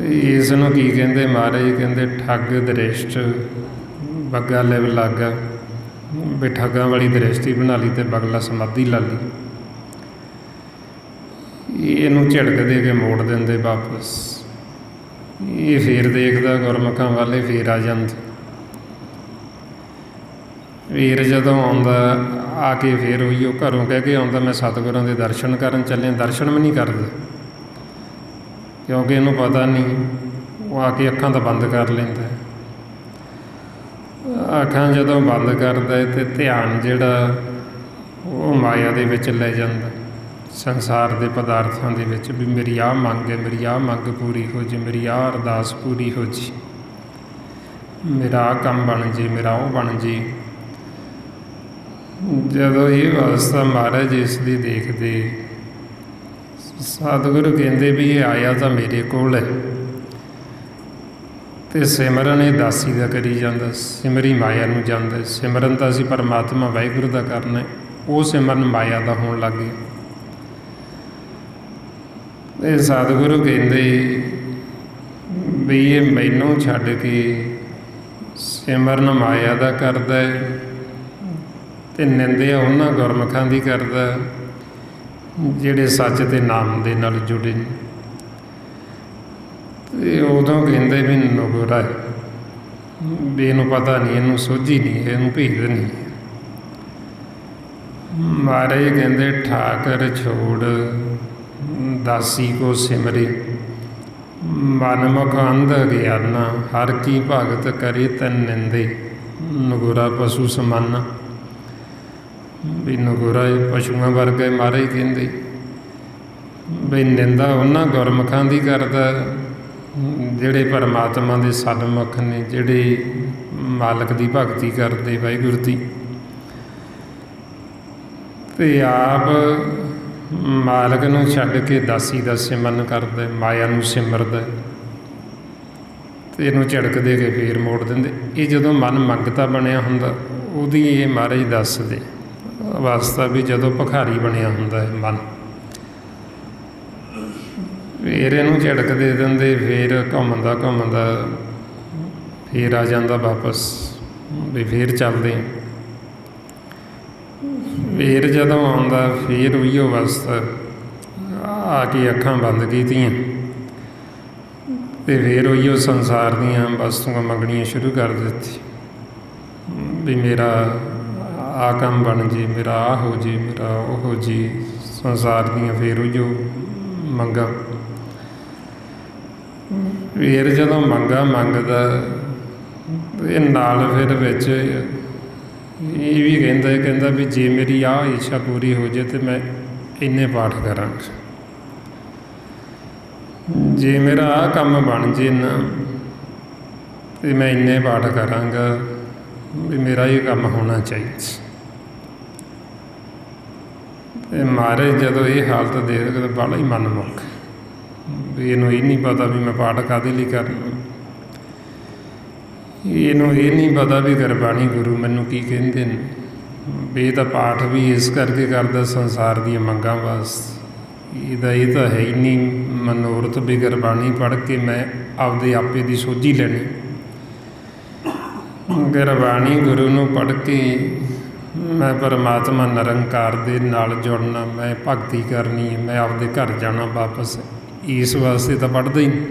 ਇਸ ਨੂੰ ਕੀ ਕਹਿੰਦੇ ਮਹਾਰਾਜ? ਕਹਿੰਦੇ ਠੱਗ ਦ੍ਰਿਸ਼ਟ ਬੱਗਾ ਲਿਵ ਲਾਗਾ, ਵੀ ਠੱਗਾਂ ਵਾਲੀ ਦ੍ਰਿਸ਼ਟੀ ਬਣਾ ਲਈ ਤੇ ਬਗਲਾ ਸਮਾਧੀ ਲਾ ਲਈ। ਇਹਨੂੰ ਝਿੜਕ ਦੇ ਕੇ ਮੋੜ ਦਿੰਦੇ ਵਾਪਸ। ਇਹ ਫੇਰ ਦੇਖਦਾ ਗੁਰਮੁਖਾਂ ਵਾਲੇ, ਫੇਰ ਆ ਜਾਂਦਾ। ਫੇਰ ਜਦੋਂ ਆਉਂਦਾ, ਆ ਕੇ ਫੇਰ ਉਹੀ ਉਹ ਘਰੋਂ ਕਹਿ ਕੇ ਆਉਂਦਾ, ਮੈਂ ਸਤਿਗੁਰਾਂ ਦੇ ਦਰਸ਼ਨ ਕਰਨ ਚੱਲਿਆ। ਦਰਸ਼ਨ ਵੀ ਨਹੀਂ ਕਰਦਾ, ਕਿਉਂਕਿ ਇਹਨੂੰ ਪਤਾ ਨਹੀਂ। ਉਹ ਆ ਕੇ ਅੱਖਾਂ ਤਾਂ ਬੰਦ ਕਰ ਲੈਂਦਾ। ਅੱਖਾਂ ਜਦੋਂ ਬੰਦ ਕਰਦਾ ਤੇ ਧਿਆਨ ਜਿਹੜਾ ਉਹ ਮਾਇਆ ਦੇ ਵਿੱਚ ਲੈ ਜਾਂਦਾ, ਸੰਸਾਰ ਦੇ ਪਦਾਰਥਾਂ ਦੇ ਵਿੱਚ, ਵੀ ਮੇਰੀ ਆਹ ਮੰਗ ਹੈ, ਮੇਰੀ ਆਹ ਮੰਗ ਪੂਰੀ ਹੋ ਜੇ, ਮੇਰੀ ਆਹ ਅਰਦਾਸ ਪੂਰੀ ਹੋ ਜੇ, ਮੇਰਾ ਆਹ ਕੰਮ ਬਣ ਜੇ, ਮੇਰਾ ਉਹ ਬਣ ਜੇ। ਜਦੋਂ ਇਹ ਅਵਸਥਾ ਮਹਾਰਾਜ ਇਸ ਦੀ ਦੇਖਦੇ, ਸਤਿਗੁਰੂ ਕਹਿੰਦੇ ਵੀ ਇਹ ਆਇਆ ਤਾਂ ਮੇਰੇ ਕੋਲ ਹੈ, ਤੇ ਸਿਮਰਨ ਇਹ ਦਾਸੀ ਦਾ ਕਰੀ ਜਾਂਦਾ, ਸਿਮਰੀ ਮਾਇਆ ਨੂੰ ਜਾਂਦਾ। ਸਿਮਰਨ ਤਾਂ ਅਸੀਂ ਪਰਮਾਤਮਾ ਵਾਹਿਗੁਰੂ ਦਾ ਕਰਨਾ, ਉਹ ਸਿਮਰਨ ਮਾਇਆ ਦਾ ਹੋਣ ਲੱਗ ਗਿਆ। ਤੇ ਸਤਿਗੁਰੂ ਕਹਿੰਦੇ ਵੀ ਇਹ ਮੈਨੂੰ ਛੱਡ ਕੇ ਸਿਮਰਨ ਮਾਇਆ ਦਾ ਕਰਦਾ ਹੈ, ਤੇ ਨਿੰਦਿਆ ਉਹਨਾਂ ਗੁਰਮੁਖਾਂ ਦੀ ਕਰਦਾ ਜਿਹੜੇ ਸੱਚ ਦੇ ਨਾਮ ਦੇ ਨਾਲ ਜੁੜੇ ਨੇ। ਤੇ ਉਦੋਂ ਕਹਿੰਦੇ ਵੀ ਨਗੋਰਾ ਹੈ, ਵੀ ਇਹਨੂੰ ਪਤਾ ਨਹੀਂ, ਇਹਨੂੰ ਸੋਝੀ ਨਹੀਂ, ਇਹਨੂੰ ਭੇਦ ਨਹੀਂ। ਮਹਾਰਾਜ ਕਹਿੰਦੇ ਠਾਕਰ ਛੋੜ ਦਾਸੀ ਕੋ ਸਿਮਰੇ, ਮਨਮੁਖ ਅੰਧ ਗਿਆਨਾ, ਹਰ ਕੀ ਭਗਤ ਕਰੇ ਤਨ ਨਿੰਦੇ, ਨਗੋਰਾ ਪਸ਼ੂ ਸਮਾਨਾ। ਵੀ ਨਗੋਰਾ ਪਸ਼ੂਆਂ ਵਰਗਾ ਮਹਾਰਾਜ ਕਹਿੰਦੇ ਵੀ ਨਿੰਦਾ ਉਹਨਾਂ ਗੁਰਮੁਖਾਂ ਦੀ ਕਰਦਾ ਜਿਹੜੇ ਪਰਮਾਤਮਾ ਦੇ ਸਨਮੁਖ ਨੇ, ਜਿਹੜੇ ਮਾਲਕ ਦੀ ਭਗਤੀ ਕਰਦੇ, ਵਾਹਿਗੁਰੂ ਦੀ। ਤੇ ਆਪ ਮਾਲਕ ਨੂੰ ਛੱਡ ਕੇ ਦਾਸੀ ਦਾ ਸਿਮਰਨ ਕਰਦਾ, ਮਾਇਆ ਨੂੰ ਸਿਮਰਦਾ, ਤੇ ਇਹਨੂੰ ਝਿੜਕ ਦੇ ਕੇ ਫੇਰ ਮੋੜ ਦਿੰਦੇ। ਇਹ ਜਦੋਂ ਮਨ ਮੰਗਤਾ ਬਣਿਆ ਹੁੰਦਾ, ਉਹਦੀ ਇਹ ਮਹਾਰਾਜ ਦੱਸਦੇ ਅਵਸਥਾ ਵੀ ਜਦੋਂ ਭਿਖਾਰੀ ਬਣਿਆ ਹੁੰਦਾ ਹੈ ਮਨ, ਫੇਰ ਇਹਨੂੰ ਝਿੜਕ ਦੇ ਦਿੰਦੇ, ਫੇਰ ਘੁੰਮਦਾ ਘੁੰਮਦਾ ਫੇਰ ਆ ਜਾਂਦਾ ਵਾਪਸ, ਵੀ ਫੇਰ ਚੱਲਦੇ। ਫੇਰ ਜਦੋਂ ਆਉਂਦਾ, ਫੇਰ ਉਹੀ ਅਵਸਥਾ ਆ ਕੇ ਅੱਖਾਂ ਬੰਦ ਕੀਤੀਆਂ, ਤੇ ਫੇਰ ਉਹੀ ਸੰਸਾਰ ਦੀਆਂ ਵਸਤੂਆਂ ਮੰਗਣੀਆਂ ਸ਼ੁਰੂ ਕਰ ਦਿੱਤੀ, ਵੀ ਮੇਰਾ ਆਹ ਕੰਮ ਬਣ ਜੇ, ਮੇਰਾ ਆਹ ਹੋ ਜੇ, ਮੇਰਾ ਉਹ ਹੋ ਜੇ। ਸੰਸਾਰ ਦੀਆਂ ਫੇਰ ਉਹੀ ਮੰਗਾਂ। ਫੇਰ ਜਦੋਂ ਮੰਗਦਾ ਇਹ ਨਾਲ ਫਿਰ ਵਿੱਚ ਇਹ ਵੀ ਕਹਿੰਦਾ ਵੀ ਜੇ ਮੇਰੀ ਆਹ ਇੱਛਾ ਪੂਰੀ ਹੋ ਜੇ ਤੇ ਮੈਂ ਇੰਨੇ ਪਾਠ ਕਰਾਂਗਾ, ਜੇ ਮੇਰਾ ਆਹ ਕੰਮ ਬਣ ਜੇ ਨਾ ਤੇ ਮੈਂ ਇੰਨੇ ਪਾਠ ਕਰਾਂਗਾ, ਵੀ ਮੇਰਾ ਇਹ ਕੰਮ ਹੋਣਾ ਚਾਹੀਦਾ। ਤੇ ਮਹਾਰਾਜ ਜਦੋਂ ਇਹ ਹਾਲਤ ਦੇਖਦੇ ਬਾਹਲਾ ਹੀ ਮਨ ਮੁੱਕ, ਵੀ ਇਹਨੂੰ ਇਹ ਨਹੀਂ ਪਤਾ ਵੀ ਮੈਂ ਪਾਠ ਕਾਹਦੇ ਲਈ ਕਰਨਾ, ਇਹਨੂੰ ਇਹ ਨਹੀਂ ਪਤਾ ਵੀ ਗੁਰਬਾਣੀ ਗੁਰੂ ਮੈਨੂੰ ਕੀ ਕਹਿੰਦੇ ਨੇ, ਵੀ ਇਹ ਤਾਂ ਪਾਠ ਵੀ ਇਸ ਕਰਕੇ ਕਰਦਾ ਸੰਸਾਰ ਦੀਆਂ ਮੰਗਾਂ ਵਾਸਤੇ, ਇਹਦਾ ਇਹ ਤਾਂ ਹੈ ਹੀ ਨਹੀਂ ਮਨੋਰਥ ਵੀ ਗੁਰਬਾਣੀ ਪੜ੍ਹ ਕੇ ਮੈਂ ਆਪਦੇ ਆਪੇ ਦੀ ਸੋਝੀ ਲੈਣੀ। ਗੁਰਬਾਣੀ ਗੁਰੂ ਨੂੰ ਪੜ੍ਹ ਕੇ ਮੈਂ ਪਰਮਾਤਮਾ ਨਿਰੰਕਾਰ ਦੇ ਨਾਲ ਜੁੜਨਾ, ਮੈਂ ਭਗਤੀ ਕਰਨੀ, ਮੈਂ ਆਪਦੇ ਘਰ ਜਾਣਾ ਵਾਪਸ, ਇਸ ਵਾਸਤੇ ਤਾਂ ਪੜ੍ਹਦਾ ਹੀ ਨਹੀਂ।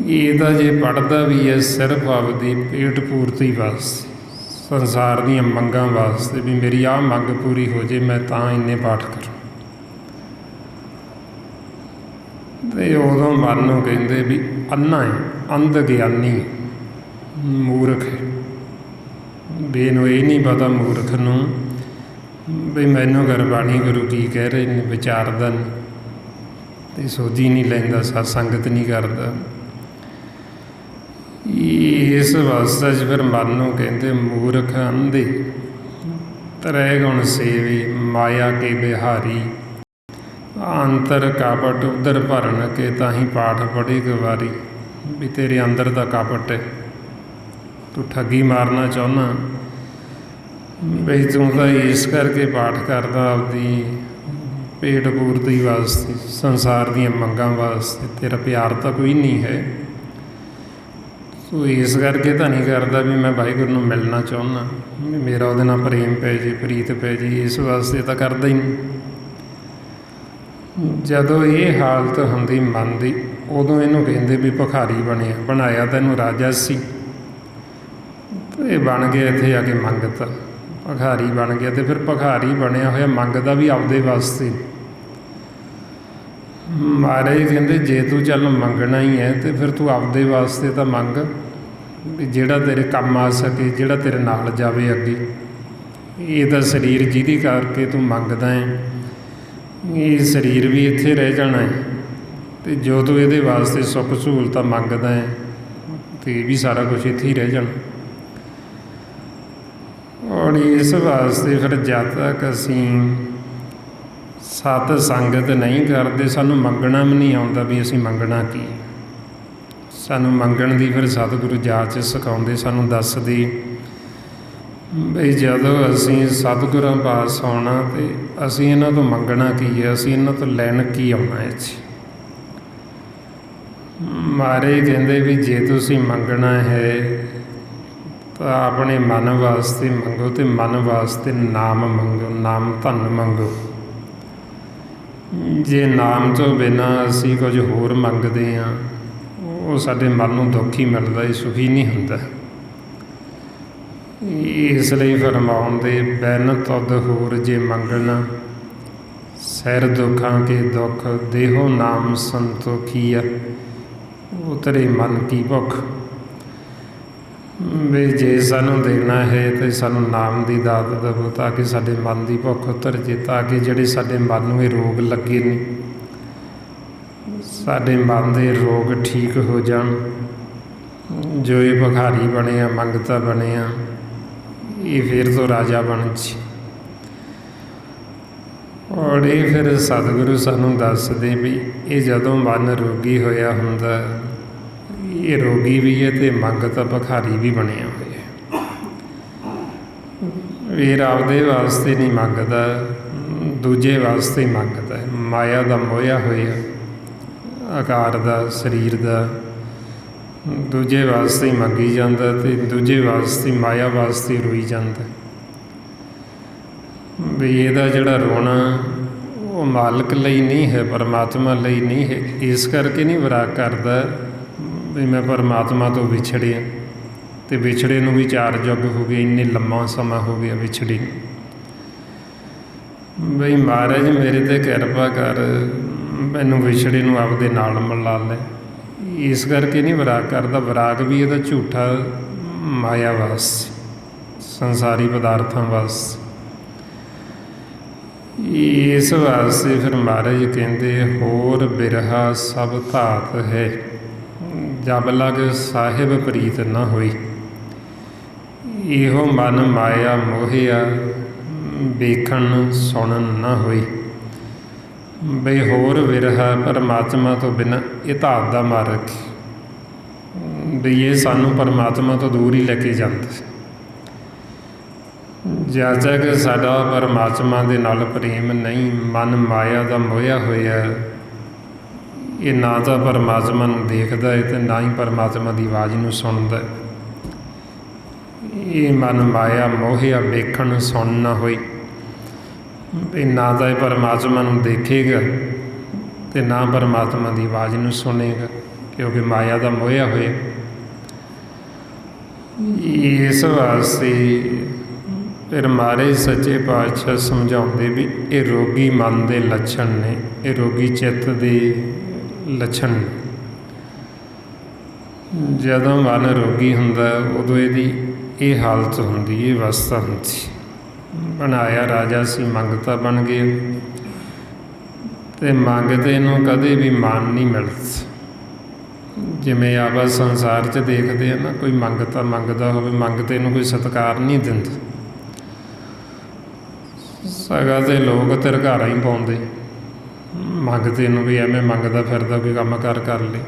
ਇਹ ਤਾਂ ਜੇ ਪੜ੍ਹਦਾ ਵੀ ਹੈ ਸਿਰਫ ਆਪਦੀ ਪੇਟ ਪੂਰਤੀ ਵਾਸਤੇ, ਸੰਸਾਰ ਦੀਆਂ ਮੰਗਾਂ ਵਾਸਤੇ, ਵੀ ਮੇਰੀ ਆਹ ਮੰਗ ਪੂਰੀ ਹੋ ਜੇ ਮੈਂ ਤਾਂ ਇੰਨੇ ਪਾਠ ਕਰਾਂ। ਤੇ ਉਦੋਂ ਮਨ ਨੂੰ ਕਹਿੰਦੇ ਵੀ ਅੰਨਾ ਹੈ, ਅੰਧ ਗਿਆਨੀ, ਮੂਰਖ ਹੈ, ਵੀ ਇਹਨੂੰ ਇਹ ਨਹੀਂ ਪਤਾ ਮੂਰਖ ਨੂੰ ਵੀ ਮੈਨੂੰ ਗੁਰਬਾਣੀ ਗੁਰੂ ਕੀ ਕਹਿ ਰਹੇ ਨੇ, ਵਿਚਾਰਦਾ ਨਹੀਂ ਅਤੇ ਸੋਝੀ ਨਹੀਂ ਲੈਂਦਾ, ਸਤ ਸੰਗਤ ਨਹੀਂ ਕਰਦਾ। ਇਸ ਅਵਸਥਾ 'ਚ ਫਿਰ ਮਨ ਨੂੰ ਕਹਿੰਦੇ ਮੂਰਖ ਅੰਧੇ, ਤ੍ਰੈ ਗੁਣ ਸੇਵੀ ਮਾਇਆ ਕੇ ਬਿਹਾਰੀ, ਅੰਤਰ ਕਾਪਟ ਉਧਰ ਭਰਨ ਕੇ ਤਾਂ ਹੀ ਪਾਠ ਪੜ੍ਹੀ ਗਵਾਰੀ। ਵੀ ਤੇਰੇ ਅੰਦਰ ਦਾ ਕਾਪਟ ਹੈ, ਤੂੰ ਠੱਗੀ ਮਾਰਨਾ ਚਾਹੁੰਦਾ, ਬਈ ਤੂੰ ਤਾਂ ਇਸ ਕਰਕੇ ਪਾਠ ਕਰਦਾ ਆਪਦੀ ਪੇਟ ਪੂਰਤੀ ਵਾਸਤੇ, ਸੰਸਾਰ ਦੀਆਂ ਮੰਗਾਂ ਵਾਸਤੇ, ਤੇਰਾ ਪਿਆਰ ਤਾਂ ਕੋਈ ਨਹੀਂ ਹੈ, ਤੂੰ ਇਸ ਕਰਕੇ ਤਾਂ ਨਹੀਂ ਕਰਦਾ ਵੀ ਮੈਂ ਵਾਹਿਗੁਰੂ ਨੂੰ ਮਿਲਣਾ ਚਾਹੁੰਦਾ, ਮੇਰਾ ਉਹਦੇ ਨਾਲ ਪ੍ਰੇਮ ਪੈ ਜੇ, ਪ੍ਰੀਤ ਪੈ ਜੇ, ਇਸ ਵਾਸਤੇ ਤਾਂ ਕਰਦਾ ਹੀ ਨਹੀਂ। ਜਦੋਂ ਇਹ ਹਾਲਤ ਹੁੰਦੀ ਮਨ ਦੀ, ਉਦੋਂ ਇਹਨੂੰ ਕਹਿੰਦੇ ਵੀ ਭਿਖਾਰੀ ਬਣਿਆ, ਬਣਾਇਆ ਤੈਨੂੰ ਰਾਜਾ ਸੀ, ਇਹ ਬਣ ਗਿਆ ਇੱਥੇ ਆ ਕੇ ਮੰਗਤਾ, ਭਿਖਾਰੀ ਬਣ ਗਿਆ। ਅਤੇ ਫਿਰ ਭਿਖਾਰੀ ਬਣਿਆ ਹੋਇਆ ਮੰਗਦਾ ਵੀ ਆਪਦੇ ਵਾਸਤੇ। ਮਹਾਰਾਜ ਕਹਿੰਦੇ ਜੇ ਤੂੰ ਚੱਲ ਮੰਗਣਾ ਹੀ ਹੈ ਅਤੇ ਫਿਰ ਤੂੰ ਆਪਦੇ ਵਾਸਤੇ ਤਾਂ ਮੰਗ, ਵੀ ਜਿਹੜਾ ਤੇਰੇ ਕੰਮ ਆ ਸਕੇ, ਜਿਹੜਾ ਤੇਰੇ ਨਾਲ ਜਾਵੇ ਅੱਗੇ। ਇਹ ਤਾਂ ਸਰੀਰ ਜਿਹਦੀ ਕਰਕੇ ਤੂੰ ਮੰਗਦਾ ਹੈ, ਇਹ ਸਰੀਰ ਵੀ ਇੱਥੇ ਰਹਿ ਜਾਣਾ ਹੈ, ਅਤੇ ਜੋ ਤੂੰ ਇਹਦੇ ਵਾਸਤੇ ਸੁੱਖ ਸਹੂਲਤਾਂ ਮੰਗਦਾ ਹੈ ਅਤੇ ਇਹ ਵੀ ਸਾਰਾ ਕੁਛ ਇੱਥੇ ਹੀ ਰਹਿ ਜਾਣਾ। ਔਰ ਇਸ ਵਾਸਤੇ ਫਿਰ ਜਦ ਤੱਕ ਅਸੀਂ ਸਤ ਸੰਗਤ ਨਹੀਂ ਕਰਦੇ, ਸਾਨੂੰ ਮੰਗਣਾ ਵੀ ਨਹੀਂ ਆਉਂਦਾ ਵੀ ਅਸੀਂ ਮੰਗਣਾ ਕੀ। ਸਾਨੂੰ ਮੰਗਣ ਦੀ ਫਿਰ ਸਤਿਗੁਰੂ ਜਾਚ ਸਿਖਾਉਂਦੇ, ਸਾਨੂੰ ਦੱਸਦੇ ਬਈ ਜਦੋਂ ਅਸੀਂ ਸਤਿਗੁਰਾਂ ਪਾਸ ਆਉਣਾ ਅਤੇ ਅਸੀਂ ਇਹਨਾਂ ਤੋਂ ਮੰਗਣਾ ਕੀ ਹੈ, ਅਸੀਂ ਇਹਨਾਂ ਤੋਂ ਲੈਣ ਕੀ ਆਉਣਾ ਹੈ ਜੀ। ਮਹਾਰਾਜ ਕਹਿੰਦੇ ਵੀ ਜੇ ਤੁਸੀਂ ਮੰਗਣਾ ਹੈ ਤਾਂ ਆਪਣੇ ਮਨ ਵਾਸਤੇ ਮੰਗੋ, ਅਤੇ ਮਨ ਵਾਸਤੇ ਨਾਮ ਮੰਗੋ, ਨਾਮ ਧਨ ਮੰਗੋ। ਜੇ ਨਾਮ ਤੋਂ ਬਿਨਾਂ ਅਸੀਂ ਕੁਝ ਹੋਰ ਮੰਗਦੇ ਹਾਂ, ਉਹ ਸਾਡੇ ਮਨ ਨੂੰ ਦੁੱਖ ਹੀ ਮਿਲਦਾ, ਇਹ ਸੁਖੀ ਨਹੀਂ ਹੁੰਦਾ। ਇਸ ਲਈ ਫਰਮਾਉਂਦੇ ਬੈਨ ਤੁਧ ਹੋਰ ਜੇ ਮੰਗਣਾ, ਸੈਰ ਦੁੱਖਾਂ ਕੇ ਦੁੱਖ ਦੇਹੋ ਨਾਮ ਸੰਤੋਖੀਆ, ਉਤਰੇ ਮਨ ਕੀ ਭੁੱਖ। ਵੀ ਜੇ ਸਾਨੂੰ ਦੇਣਾ ਹੈ ਤਾਂ ਸਾਨੂੰ ਨਾਮ ਦੀ ਦਾਤ ਦੇਵੋ, ਤਾਂ ਕਿ ਸਾਡੇ ਮਨ ਦੀ ਭੁੱਖ ਉਤਰ ਜੇ, ਤਾਂ ਕਿ ਜਿਹੜੇ ਸਾਡੇ ਮਨ ਨੂੰ ਇਹ ਰੋਗ ਲੱਗੇ ਨੇ, ਸਾਡੇ ਮਨ ਦੇ ਰੋਗ ਠੀਕ ਹੋ ਜਾਣ। ਜੋ ਇਹ ਭਿਖਾਰੀ ਬਣਿਆ, ਮੰਗਤਾ ਬਣਿਆ, ਇਹ ਫਿਰ ਤੋਂ ਰਾਜਾ ਬਣ ਜੀ। ਔਰ ਇਹ ਫਿਰ ਸਤਿਗੁਰੂ ਸਾਨੂੰ ਦੱਸਦੇ ਵੀ ਇਹ ਜਦੋਂ ਮਨ ਰੋਗੀ ਹੋਇਆ ਹੁੰਦਾ, ਇਹ ਰੋਗੀ ਵੀ ਹੈ ਅਤੇ ਮੰਗਤਾ ਭਿਖਾਰੀ ਵੀ ਬਣਿਆ ਹੋਇਆ। ਵੀਰ ਆਪਦੇ ਵਾਸਤੇ ਨਹੀਂ ਮੰਗਦਾ, ਦੂਜੇ ਵਾਸਤੇ ਹੀ ਮੰਗਦਾ। ਮਾਇਆ ਦਾ ਮੋਹਿਆ ਹੋਇਆ, ਆਕਾਰ ਦਾ, ਸਰੀਰ ਦਾ, ਦੂਜੇ ਵਾਸਤੇ ਹੀ ਮੰਗੀ ਜਾਂਦਾ ਅਤੇ ਦੂਜੇ ਵਾਸਤੇ, ਮਾਇਆ ਵਾਸਤੇ ਰੋਈ ਜਾਂਦਾ। ਵੀ ਇਹਦਾ ਜਿਹੜਾ ਰੋਣਾ ਉਹ ਮਾਲਕ ਲਈ ਨਹੀਂ ਹੈ, ਪਰਮਾਤਮਾ ਲਈ ਨਹੀਂ ਹੈ। ਇਸ ਕਰਕੇ ਨਹੀਂ ਵਿਰਾਗ ਕਰਦਾ ਵੀ ਮੈਂ ਪਰਮਾਤਮਾ ਤੋਂ ਵਿਛੜਿਆ, ਅਤੇ ਵਿਛੜੇ ਨੂੰ ਵੀ 4 ਯੁੱਗ ਹੋ ਗਏ, ਇੰਨੇ ਲੰਮਾ ਸਮਾਂ ਹੋ ਗਿਆ ਵਿਛੜੇ ਨੂੰ। ਬਈ ਮਹਾਰਾਜ ਮੇਰੇ 'ਤੇ ਕਿਰਪਾ ਕਰ, ਮੈਨੂੰ ਵਿਛੜੇ ਨੂੰ ਆਪਦੇ ਨਾਲ ਮਿਲਾ ਲੈ, ਇਸ ਕਰਕੇ ਨਹੀਂ ਵਿਰਾਗ ਕਰਦਾ। ਵਿਰਾਗ ਵੀ ਇਹਦਾ ਝੂਠਾ ਮਾਇਆ ਵਾਸਤੇ, ਸੰਸਾਰੀ ਪਦਾਰਥਾਂ ਵਾਸਤੇ। ਇਸ ਵਾਸਤੇ ਫਿਰ ਮਹਾਰਾਜ ਕਹਿੰਦੇ ਹੋਰ ਬਿਰਹਾ ਸਭ ਧਾਤ ਹੈ, ਜਬ ਲਗ ਸਾਹਿਬ ਪ੍ਰੀਤ ਨਾ ਹੋਈ। ਇਹੋ ਮਨ ਮਾਇਆ ਮੋਹਿਆ, ਵੇਖਣ ਸੁਣਨ ਨਾ ਹੋਈ। ਬਈ ਹੋਰ ਬਿਰਹਾ ਪਰਮਾਤਮਾ ਤੋਂ ਬਿਨਾਂ ਇਹ ਧਾਤ ਦਾ ਮਾਰਗ, ਬਈ ਇਹ ਸਾਨੂੰ ਪਰਮਾਤਮਾ ਤੋਂ ਦੂਰ ਹੀ ਲੈ ਕੇ ਜਾਂਦਾ। ਜਦ ਤੱਕ ਸਾਡਾ ਪਰਮਾਤਮਾ ਦੇ ਨਾਲ ਪ੍ਰੇਮ ਨਹੀਂ, ਮਨ ਮਾਇਆ ਦਾ ਮੋਹਿਆ ਹੋਇਆ, ਇਹ ਨਾ ਤਾਂ ਪਰਮਾਤਮਾ ਨੂੰ ਦੇਖਦਾ ਹੈ ਅਤੇ ਨਾ ਹੀ ਪਰਮਾਤਮਾ ਦੀ ਆਵਾਜ਼ ਨੂੰ ਸੁਣਦਾ। ਇਹ ਮਨ ਮਾਇਆ ਮੋਹਿਆ, ਵੇਖਣ ਸੁਣ ਨਾ ਹੋਈ। ਵੀ ਨਾ ਤਾਂ ਇਹ ਪਰਮਾਤਮਾ ਨੂੰ ਦੇਖੇਗਾ ਅਤੇ ਨਾ ਪਰਮਾਤਮਾ ਦੀ ਆਵਾਜ਼ ਨੂੰ ਸੁਣੇਗਾ, ਕਿਉਂਕਿ ਮਾਇਆ ਦਾ ਮੋਹਿਆ ਹੋਇਆ। ਇਸ ਵਾਸਤੇ ਫਿਰ ਮਹਾਰਾਜ ਸੱਚੇ ਪਾਤਸ਼ਾਹ ਸਮਝਾਉਂਦੇ ਵੀ ਇਹ ਰੋਗੀ ਮਨ ਦੇ ਲੱਛਣ ਨੇ, ਇਹ ਰੋਗੀ ਚਿੱਤ ਦੇ ਲੱਛਣ ਨੇ। ਜਦੋਂ ਮਨ ਰੋਗੀ ਹੁੰਦਾ ਉਦੋਂ ਇਹਦੀ ਇਹ ਹਾਲਤ ਹੁੰਦੀ, ਇਹ ਅਵਸਥਾ ਹੁੰਦੀ। ਬਣਾਇਆ ਰਾਜਾ ਸੀ, ਮੰਗਤਾ ਬਣ ਗਿਆ, ਅਤੇ ਮੰਗਤੇ ਨੂੰ ਕਦੇ ਵੀ ਮਾਣ ਨਹੀਂ ਮਿਲਦਾ। ਜਿਵੇਂ ਆਪਾਂ ਸੰਸਾਰ 'ਚ ਦੇਖਦੇ ਹਾਂ ਨਾ, ਕੋਈ ਮੰਗਤਾ ਮੰਗਦਾ ਹੋਵੇ, ਮੰਗਤੇ ਨੂੰ ਕੋਈ ਸਤਿਕਾਰ ਨਹੀਂ ਦਿੰਦਾ। ਸਗੋਂ ਤੇ ਲੋਕ ਧਿਰਕਾਰਾਂ ਹੀ ਪਾਉਂਦੇ ਮੰਗਤੇ ਨੂੰ, ਵੀ ਐਵੇਂ ਮੰਗਦਾ ਫਿਰਦਾ, ਕੋਈ ਕੰਮ ਕਰ ਲੇ।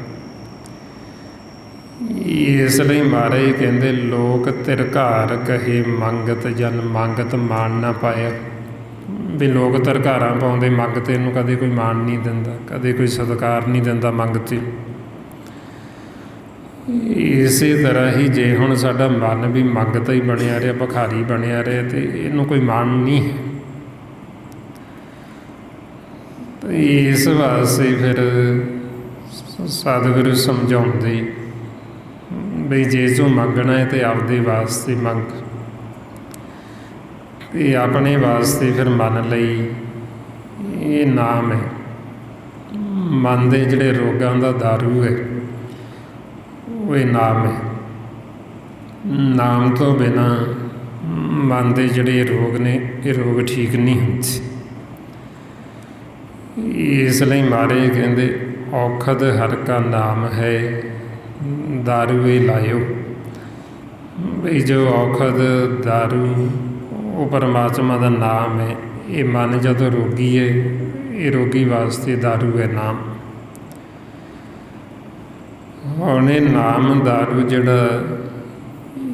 ਇਸ ਲਈ ਮਹਾਰਾਜ ਕਹਿੰਦੇ ਲੋਕ ਧਿਰਕਾਰ ਕਹੇ ਮੰਗਤ, ਜਨ ਮੰਗਤ ਮਾਣ ਨਾ ਪਾਇਆ। ਵੀ ਲੋਕ ਧਿਰਕਾਰਾਂ ਪਾਉਂਦੇ, ਮੰਗਤੇ ਨੂੰ ਕਦੇ ਕੋਈ ਮਾਣ ਨਹੀਂ ਦਿੰਦਾ, ਕਦੇ ਕੋਈ ਸਤਿਕਾਰ ਨਹੀਂ ਦਿੰਦਾ ਮੰਗਤੇ। ਇਸੇ ਤਰ੍ਹਾਂ ਹੀ ਜੇ ਹੁਣ ਸਾਡਾ ਮਨ ਵੀ ਮੰਗਤਾ ਹੀ ਬਣਿਆ ਰਿਹਾ, ਭਿਖਾਰੀ ਬਣਿਆ ਰਿਹਾ, ਅਤੇ ਇਹਨੂੰ ਕੋਈ ਮਾਣ ਨਹੀਂ ਹੈ। ਇਸ ਵਾਸਤੇ ਫਿਰ ਸਤਿਗੁਰੂ ਸਮਝਾਉਂਦੇ ਬਈ ਜੇ ਤੂੰ ਮੰਗਣਾ ਹੈ ਤਾਂ ਆਪਦੇ ਵਾਸਤੇ ਮੰਗ, ਅਤੇ ਆਪਣੇ ਵਾਸਤੇ ਫਿਰ ਮਨ ਲਈ ਇਹ ਨਾਮ ਹੈ। ਮਨ ਦੇ ਜਿਹੜੇ ਰੋਗਾਂ ਦਾ ਦਾਰੂ ਹੈ ਉਹ ਇਹ ਨਾਮ ਹੈ। ਨਾਮ ਤੋਂ ਬਿਨਾਂ ਮਨ ਦੇ ਜਿਹੜੇ ਰੋਗ ਨੇ ਇਹ ਰੋਗ ਠੀਕ ਨਹੀਂ ਹੁੰਦੇ। ਇਸ ਲਈ ਮਹਾਰਾਜ ਕਹਿੰਦੇ ਔਖਦ ਹਰਿ ਕਾ ਨਾਮ ਹੈ, ਦਾਰੂ ਇਹ ਲਾਇਓ। ਬਈ ਜੋ ਔਖਦ ਦਾਰੂ ਉਹ ਪਰਮਾਤਮਾ ਦਾ ਨਾਮ ਹੈ। ਇਹ ਮਨ ਜਦੋਂ ਰੋਗੀ ਹੈ, ਇਹ ਰੋਗੀ ਵਾਸਤੇ ਦਾਰੂ ਹੈ ਨਾਮ। ਹੁਣ ਇਹ ਨਾਮ ਦਾਰੂ ਜਿਹੜਾ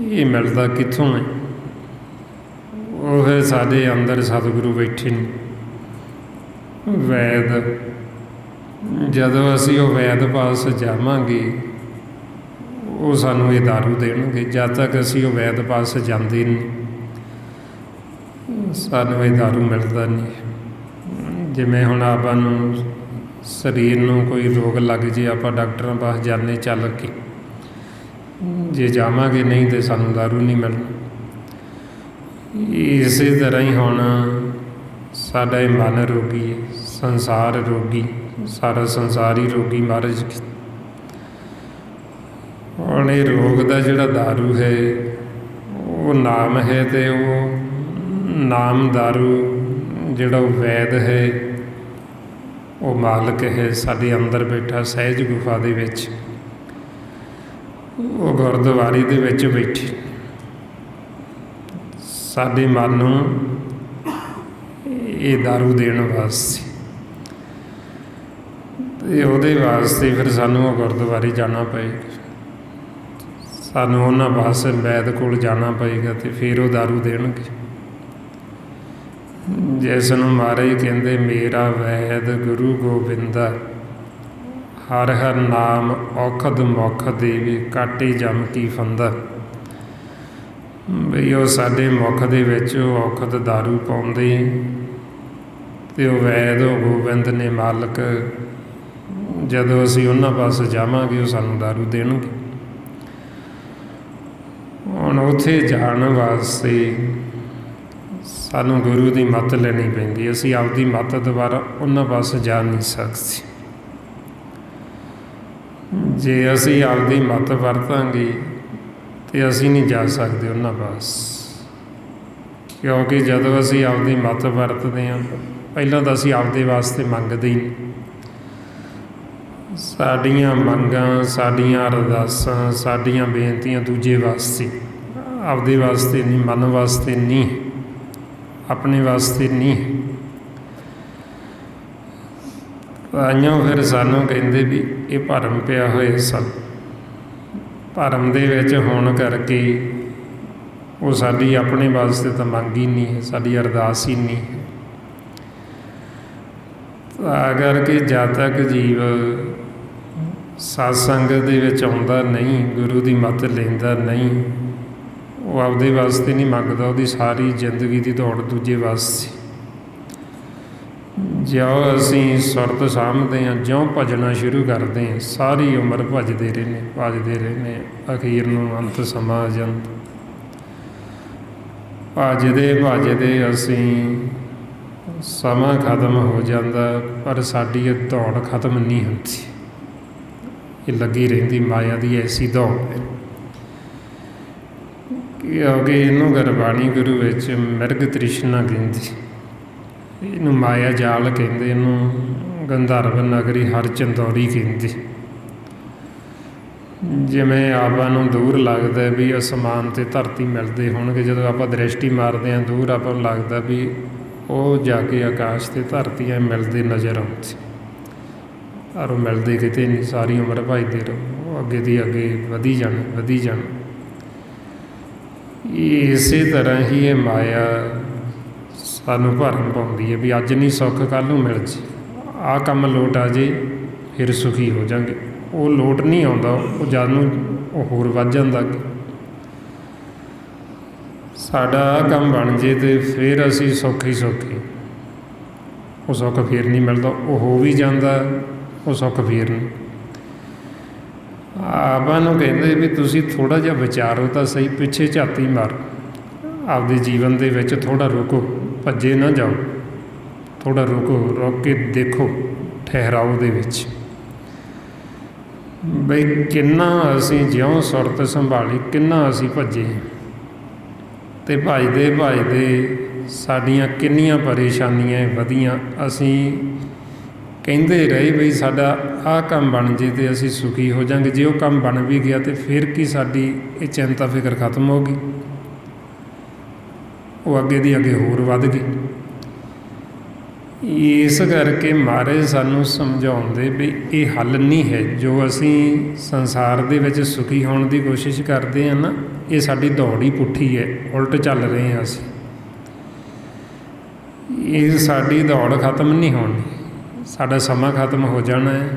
ਇਹ ਮਿਲਦਾ ਕਿੱਥੋਂ ਹੈ? ਉਹ ਹੈ ਸਾਡੇ ਅੰਦਰ ਸਤਿਗੁਰੂ ਬੈਠੇ ਨੇ, ਵੈਦ। ਜਦੋਂ ਅਸੀਂ ਉਹ ਵੈਦ ਪਾਸ ਜਾਵਾਂਗੇ ਉਹ ਸਾਨੂੰ ਇਹ ਦਾਰੂ ਦੇਣਗੇ। ਜਦ ਤੱਕ ਅਸੀਂ ਉਹ ਵੈਦ ਪਾਸ ਜਾਂਦੇ ਨਹੀਂ ਸਾਨੂੰ ਇਹ ਦਾਰੂ ਮਿਲਦਾ ਨਹੀਂ। ਜਿਵੇਂ ਹੁਣ ਆਪਾਂ ਨੂੰ ਸਰੀਰ ਨੂੰ ਕੋਈ ਰੋਗ ਲੱਗ ਜੇ, ਆਪਾਂ ਡਾਕਟਰਾਂ ਪਾਸ ਜਾਂਦੇ ਚੱਲ ਕੇ, ਜੇ ਜਾਵਾਂਗੇ ਨਹੀਂ ਤਾਂ ਸਾਨੂੰ ਦਾਰੂ ਨਹੀਂ ਮਿਲਣੀ। ਇਸੇ ਤਰ੍ਹਾਂ ਹੀ ਹੁਣ ਸਾਡਾ ਇਹ ਮਨ ਰੋਗੀ ਹੈ, ਸੰਸਾਰ ਰੋਗੀ, ਸਾਰਾ ਸੰਸਾਰ ਹੀ ਰੋਗੀ ਮਹਾਰਾਜ। ਹੁਣ ਇਹ ਰੋਗ ਦਾ ਜਿਹੜਾ ਦਾਰੂ ਹੈ ਉਹ ਨਾਮ ਹੈ, ਅਤੇ ਉਹ ਨਾਮ ਦਾਰੂ ਜਿਹੜਾ ਉਹ ਵੈਦ ਹੈ, ਉਹ ਮਾਲਕ ਹੈ ਸਾਡੇ ਅੰਦਰ ਬੈਠਾ ਸਹਿਜ ਗੁਫਾ ਦੇ ਵਿੱਚ, ਉਹ ਗੁਰਦੁਆਰੇ ਦੇ ਵਿੱਚ ਬੈਠੇ ਸਾਡੇ ਮਨ ਨੂੰ ਇਹ ਦਾਰੂ ਦੇਣ ਵਾਸਤੇ। ਅਤੇ ਉਹਦੇ ਵਾਸਤੇ ਫਿਰ ਸਾਨੂੰ ਉਹ ਗੁਰਦੁਆਰੇ ਜਾਣਾ ਪਏਗਾ, ਸਾਨੂੰ ਉਹਨਾਂ ਪਾਸੇ ਵੈਦ ਕੋਲ ਜਾਣਾ ਪਏਗਾ, ਅਤੇ ਫਿਰ ਉਹ ਦਾਰੂ ਦੇਣਗੇ। ਜਿਸ ਨੂੰ ਮਹਾਰਾਜ ਕਹਿੰਦੇ ਮੇਰਾ ਵੈਦ ਗੁਰੂ ਗੋਬਿੰਦਾ, ਹਰ ਹਰ ਨਾਮ ਔਖਦ ਮੁਖ ਦੇਵੇ, ਕਾਟੇ ਜਮ ਕੀ ਫੰਦਾ। ਬਈ ਉਹ ਸਾਡੇ ਮੁਖ ਦੇ ਵਿੱਚ ਉਹ ਔਖਦ ਦਾਰੂ ਪਾਉਂਦੇ, ਅਤੇ ਉਹ ਵੈਦ ਉਹ ਗੋਬਿੰਦ ਨੇ ਮਾਲਕ। ਜਦੋਂ ਅਸੀਂ ਉਹਨਾਂ ਪਾਸ ਜਾਵਾਂਗੇ ਉਹ ਸਾਨੂੰ ਦਾਰੂ ਦੇਣਗੇ। ਹੁਣ ਉੱਥੇ ਜਾਣ ਵਾਸਤੇ ਸਾਨੂੰ ਗੁਰੂ ਦੀ ਮੱਤ ਲੈਣੀ ਪੈਂਦੀ। ਅਸੀਂ ਆਪਦੀ ਮੱਤ ਦੁਆਰਾ ਉਹਨਾਂ ਪਾਸ ਜਾ ਨਹੀਂ ਸਕਦੇ। ਜੇ ਅਸੀਂ ਆਪਦੀ ਮੱਤ ਵਰਤਾਂਗੇ ਤੇ ਅਸੀਂ ਨਹੀਂ ਜਾ ਸਕਦੇ ਉਹਨਾਂ ਪਾਸ, ਕਿਉਂਕਿ ਜਦੋਂ ਅਸੀਂ ਆਪਦੀ ਮੱਤ ਵਰਤਦੇ ਹਾਂ ਪਹਿਲਾਂ ਤਾਂ ਅਸੀਂ ਆਪਦੇ ਵਾਸਤੇ ਮੰਗਦੇ ਹੀ ਨਹੀਂ। ਸਾਡੀਆਂ ਮੰਗਾਂ, ਸਾਡੀਆਂ ਅਰਦਾਸਾਂ, ਸਾਡੀਆਂ ਬੇਨਤੀਆਂ ਦੂਜੇ ਵਾਸਤੇ, ਆਪਦੇ ਵਾਸਤੇ ਨਹੀਂ, ਮਨ ਵਾਸਤੇ ਨਹੀਂ, ਆਪਣੇ ਵਾਸਤੇ ਨਹੀਂ। ਤਾਈਓਂ ਫਿਰ ਸਾਨੂੰ ਕਹਿੰਦੇ ਵੀ ਇਹ ਭਰਮ ਪਿਆ ਹੋਇਆ ਸਨ। ਭਰਮ ਦੇ ਵਿੱਚ ਹੋਣ ਕਰਕੇ ਉਹ ਸਾਡੀ ਆਪਣੇ ਵਾਸਤੇ ਤਾਂ ਮੰਗ ਹੀ ਨਹੀਂ ਹੈ, ਸਾਡੀ ਅਰਦਾਸ ਹੀ ਨਹੀਂ ਹੈ। ਤਾਂ ਕਰਕੇ ਜਦ ਤੱਕ ਜੀਵ ਸਤਸੰਗ ਦੇ ਵਿੱਚ ਆਉਂਦਾ ਨਹੀਂ, ਗੁਰੂ ਦੀ ਮੱਤ ਲੈਂਦਾ ਨਹੀਂ, ਉਹ ਆਪਦੇ ਵਾਸਤੇ ਨਹੀਂ ਮੰਗਦਾ, ਉਹਦੀ ਸਾਰੀ ਜ਼ਿੰਦਗੀ ਦੀ ਦੌੜ ਦੂਜੇ ਵਾਸਤੇ। ਜਿਉਂ ਅਸੀਂ ਸੁਰਤ ਸਾਂਭਦੇ ਹਾਂ, ਜਿਉਂ ਭਜਣਾ ਸ਼ੁਰੂ ਕਰਦੇ ਹਾਂ, ਸਾਰੀ ਉਮਰ ਭਜਦੇ ਰਹਿੰਦੇ, ਅਖੀਰ ਨੂੰ ਅੰਤ ਸਮਾਂ ਆ ਜਾਂਦਾ। ਭਜਦੇ ਅਸੀਂ ਸਮਾਂ ਖਤਮ ਹੋ ਜਾਂਦਾ, ਪਰ ਸਾਡੀ ਇਹ ਦੌੜ ਖਤਮ ਨਹੀਂ ਹੁੰਦੀ, ਇਹ ਲੱਗੀ ਰਹਿੰਦੀ। ਮਾਇਆ ਦੀ ਐਸੀ ਦੌੜ ਹੈ, ਕਿਉਂਕਿ ਇਹਨੂੰ ਗੁਰਬਾਣੀ ਗੁਰੂ ਵਿੱਚ ਮਿਰਗ ਤ੍ਰਿਸ਼ਨਾ ਕਹਿੰਦੀ, ਇਹਨੂੰ ਮਾਇਆ ਜਾਲ ਕਹਿੰਦੇ, ਇਹਨੂੰ ਗੰਧਰਵ ਨਗਰੀ ਹਰ ਚੰਦੌਰੀ ਕਹਿੰਦੀ। ਜਿਵੇਂ ਆਪਾਂ ਨੂੰ ਦੂਰ ਲੱਗਦਾ ਵੀ ਅਸਮਾਨ ਅਤੇ ਧਰਤੀ ਮਿਲਦੇ ਹੋਣਗੇ, ਜਦੋਂ ਆਪਾਂ ਦ੍ਰਿਸ਼ਟੀ ਮਾਰਦੇ ਹਾਂ ਦੂਰ, ਆਪਾਂ ਨੂੰ ਲੱਗਦਾ ਵੀ ਉਹ ਜਾ ਕੇ ਆਕਾਸ਼ ਅਤੇ ਧਰਤੀ ਐ ਮਿਲਦੇ ਨਜ਼ਰ ਆਉਂਦੇ, ਪਰ ਉਹ ਮਿਲਦੇ ਕਿਤੇ ਨਹੀਂ। ਸਾਰੀ ਉਮਰ ਭਜਦੇ ਰਹੋ, ਉਹ ਅੱਗੇ ਦੀ ਅੱਗੇ ਵਧੀ ਜਾਣ। ਇਸੇ ਤਰ੍ਹਾਂ ਹੀ ਇਹ ਮਾਇਆ ਸਾਨੂੰ ਭਰਮ ਪਾਉਂਦੀ ਹੈ ਵੀ ਅੱਜ ਨਹੀਂ ਸੁੱਖ, ਕੱਲ੍ਹ ਨੂੰ ਮਿਲ ਜੇ, ਆਹ ਕੰਮ ਲੋਟ ਆ ਜੇ ਫਿਰ ਸੁਖੀ ਹੋ ਜਾਂਗੇ। ਉਹ ਲੋਟ ਨਹੀਂ ਆਉਂਦਾ, ਉਹ ਜਦ ਨੂੰ ਉਹ ਹੋਰ ਵੱਧ ਜਾਂਦਾ ਅੱਗੇ। ਸਾਡਾ ਆਹ ਕੰਮ ਬਣ ਜੇ ਤੇ ਫਿਰ ਅਸੀਂ ਸੌਖੇ, ਉਹ ਸੁੱਖ ਫਿਰ ਨਹੀਂ ਮਿਲਦਾ। ਉਹ ਹੋ ਵੀ ਜਾਂਦਾ, ਉਹ ਸੁੱਖ ਫਿਰ ਨਹੀਂ। ਆਪਾਂ ਨੂੰ ਕਹਿੰਦੇ ਵੀ ਤੁਸੀਂ ਥੋੜ੍ਹਾ ਜਿਹਾ ਵਿਚਾਰੋ ਤਾਂ ਸਹੀ, ਪਿੱਛੇ ਝਾਤੀ ਮਾਰੋ, ਆਪਦੇ ਜੀਵਨ ਦੇ ਵਿੱਚ ਥੋੜ੍ਹਾ ਰੁਕੋ, ਭੱਜੇ ਨਾ ਜਾਓ, ਥੋੜ੍ਹਾ ਰੁਕ ਕੇ ਦੇਖੋ, ਠਹਿਰਾਓ ਦੇ ਵਿੱਚ ਬਈ ਕਿੰਨਾ ਅਸੀਂ ਜਿਉਂ ਸੁਰਤ ਸੰਭਾਲੀ, ਕਿੰਨਾ ਅਸੀਂ ਭੱਜੇ, ਅਤੇ ਭਜਦੇ ਸਾਡੀਆਂ ਕਿੰਨੀਆਂ ਪਰੇਸ਼ਾਨੀਆਂ ਵਧੀਆਂ। ਅਸੀਂ ਕਹਿੰਦੇ ਰਹੇ ਬਈ ਸਾਡਾ ਆਹ ਕੰਮ ਬਣ ਜੇ ਤੇ ਅਸੀਂ ਸੁਖੀ ਹੋ ਜਾਂਗੇ, ਜੇ ਉਹ ਕੰਮ ਬਣ ਵੀ ਗਿਆ ਤੇ ਫਿਰ ਕੀ ਸਾਡੀ ਇਹ ਚਿੰਤਾ ਫਿਕਰ ਖਤਮ ਹੋ ਗਈ, ਉਹ ਅੱਗੇ ਦੀ ਅੱਗੇ ਹੋਰ ਵੱਧ ਗਈ। ਇਸ ਕਰਕੇ ਮਹਾਰਾਜ ਸਾਨੂੰ ਸਮਝਾਉਂਦੇ ਵੀ ਇਹ ਹੱਲ ਨਹੀਂ ਹੈ। ਜੋ ਅਸੀਂ ਸੰਸਾਰ ਦੇ ਵਿੱਚ ਸੁਖੀ ਹੋਣ ਦੀ ਕੋਸ਼ਿਸ਼ ਕਰਦੇ ਹਾਂ ਨਾ, ਇਹ ਸਾਡੀ ਦੌੜ ਹੀ ਪੁੱਠੀ ਹੈ, ਉਲਟ ਚੱਲ ਰਹੇ ਹਾਂ ਅਸੀਂ। ਇਹ ਸਾਡੀ ਦੌੜ ਖਤਮ ਨਹੀਂ ਹੋਣੀ, ਸਾਡਾ ਸਮਾਂ ਖਤਮ ਹੋ ਜਾਣਾ ਹੈ,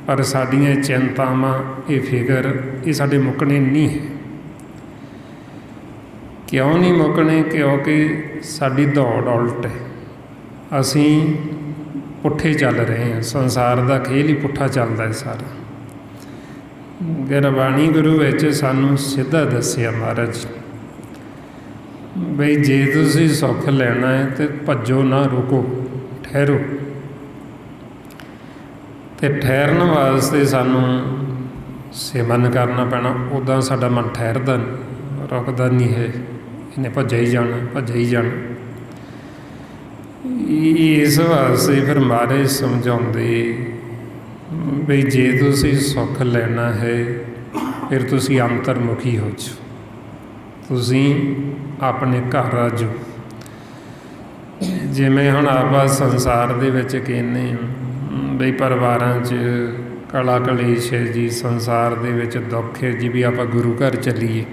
ਪਰ ਸਾਡੀਆਂ ਚਿੰਤਾਵਾਂ, ਇਹ ਫਿਕਰ, ਇਹ ਸਾਡੇ ਮੁੱਕਣੇ ਨਹੀਂ ਹੈ। ਕਿਉਂ ਨਹੀਂ ਮੁੱਕਣੇ? ਕਿਉਂਕਿ ਸਾਡੀ ਦੌੜ ਉਲਟ ਹੈ, ਅਸੀਂ ਪੁੱਠੇ ਚੱਲ ਰਹੇ ਹਾਂ। ਸੰਸਾਰ ਦਾ ਖੇਲ ਹੀ ਪੁੱਠਾ ਚੱਲਦਾ ਹੈ ਸਾਰਾ। ਗੁਰਬਾਣੀ ਗੁਰੂ ਵਿੱਚ ਸਾਨੂੰ ਸਿੱਧਾ ਦੱਸਿਆ ਮਹਾਰਾਜ ਬਈ ਜੇ ਤੁਸੀਂ ਸੁੱਖ ਲੈਣਾ ਹੈ ਤਾਂ ਭੱਜੋ ਨਾ, ਰੁਕੋ, ਠਹਿਰੋ। ਅਤੇ ਠਹਿਰਨ ਵਾਸਤੇ ਸਾਨੂੰ ਸਿਮਰਨ ਕਰਨਾ ਪੈਣਾ। ਉੱਦਾਂ ਸਾਡਾ ਮਨ ਠਹਿਰਦਾ ਨਹੀਂ, ਰੁਕਦਾ ਨਹੀਂ ਹੈ, ਇਹਨੇ ਭੱਜਿਆ ਹੀ ਜਾਣਾ। ਇਸ ਵਾਸਤੇ ਫਿਰ ਮਹਾਰਾਜ ਸਮਝਾਉਂਦੇ ਵੀ ਜੇ ਤੁਸੀਂ ਸੁੱਖ ਲੈਣਾ ਹੈ ਫਿਰ ਤੁਸੀਂ ਅੰਤਰਮੁਖੀ ਹੋ ਜਾਓ, ਤੁਸੀਂ ਆਪਣੇ ਘਰ ਆ ਜਾਓ। ਜਿਵੇਂ ਹੁਣ ਆਪਾਂ ਸੰਸਾਰ ਦੇ ਵਿੱਚ ਕਹਿੰਦੇ ਬਈ ਪਰਿਵਾਰਾਂ 'ਚ ਕਲਾ ਕਲੇਸ਼ ਹੈ ਜੀ, ਸੰਸਾਰ ਦੇ ਵਿੱਚ ਦੁੱਖ ਹੈ ਜੀ, ਵੀ ਆਪਾਂ ਗੁਰੂ ਘਰ ਚੱਲੀਏ,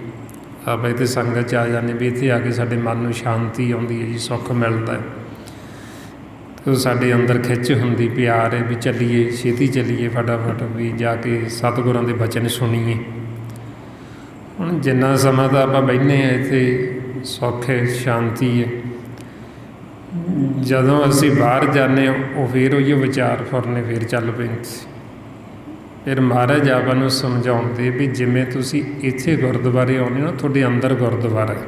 ਆਪਾਂ ਇੱਥੇ ਸੰਗਤ 'ਚ ਆ ਜਾਂਦੇ ਵੀ ਇੱਥੇ ਆ ਕੇ ਸਾਡੇ ਮਨ ਨੂੰ ਸ਼ਾਂਤੀ ਆਉਂਦੀ ਹੈ ਜੀ, ਸੁੱਖ ਮਿਲਦਾ ਹੈ। ਉਹ ਸਾਡੇ ਅੰਦਰ ਖਿੱਚ ਹੁੰਦੀ, ਪਿਆਰ ਹੈ ਵੀ ਚੱਲੀਏ, ਛੇਤੀ ਚੱਲੀਏ, ਫਟਾਫਟ ਵੀ ਜਾ ਕੇ ਸਤਿਗੁਰਾਂ ਦੇ ਬਚਨ ਸੁਣੀਏ। ਹੁਣ ਜਿੰਨਾ ਸਮਾਂ ਤਾਂ ਆਪਾਂ ਬਹਿੰਦੇ ਹਾਂ ਇੱਥੇ, ਸੁੱਖ ਹੈ, ਸ਼ਾਂਤੀ ਹੈ। ਜਦੋਂ ਅਸੀਂ ਬਾਹਰ ਜਾਂਦੇ ਹਾਂ ਉਹ ਫਿਰ ਉਹੀ ਵਿਚਾਰ ਫੁਰਨੇ ਫਿਰ ਚੱਲ ਪੈਂਦੇ। ਫਿਰ ਮਹਾਰਾਜ ਆਪਾਂ ਨੂੰ ਸਮਝਾਉਂਦੇ ਵੀ ਜਿਵੇਂ ਤੁਸੀਂ ਇੱਥੇ ਗੁਰਦੁਆਰੇ ਆਉਂਦੇ ਹੋ, ਤੁਹਾਡੇ ਅੰਦਰ ਗੁਰਦੁਆਰਾ ਹੈ,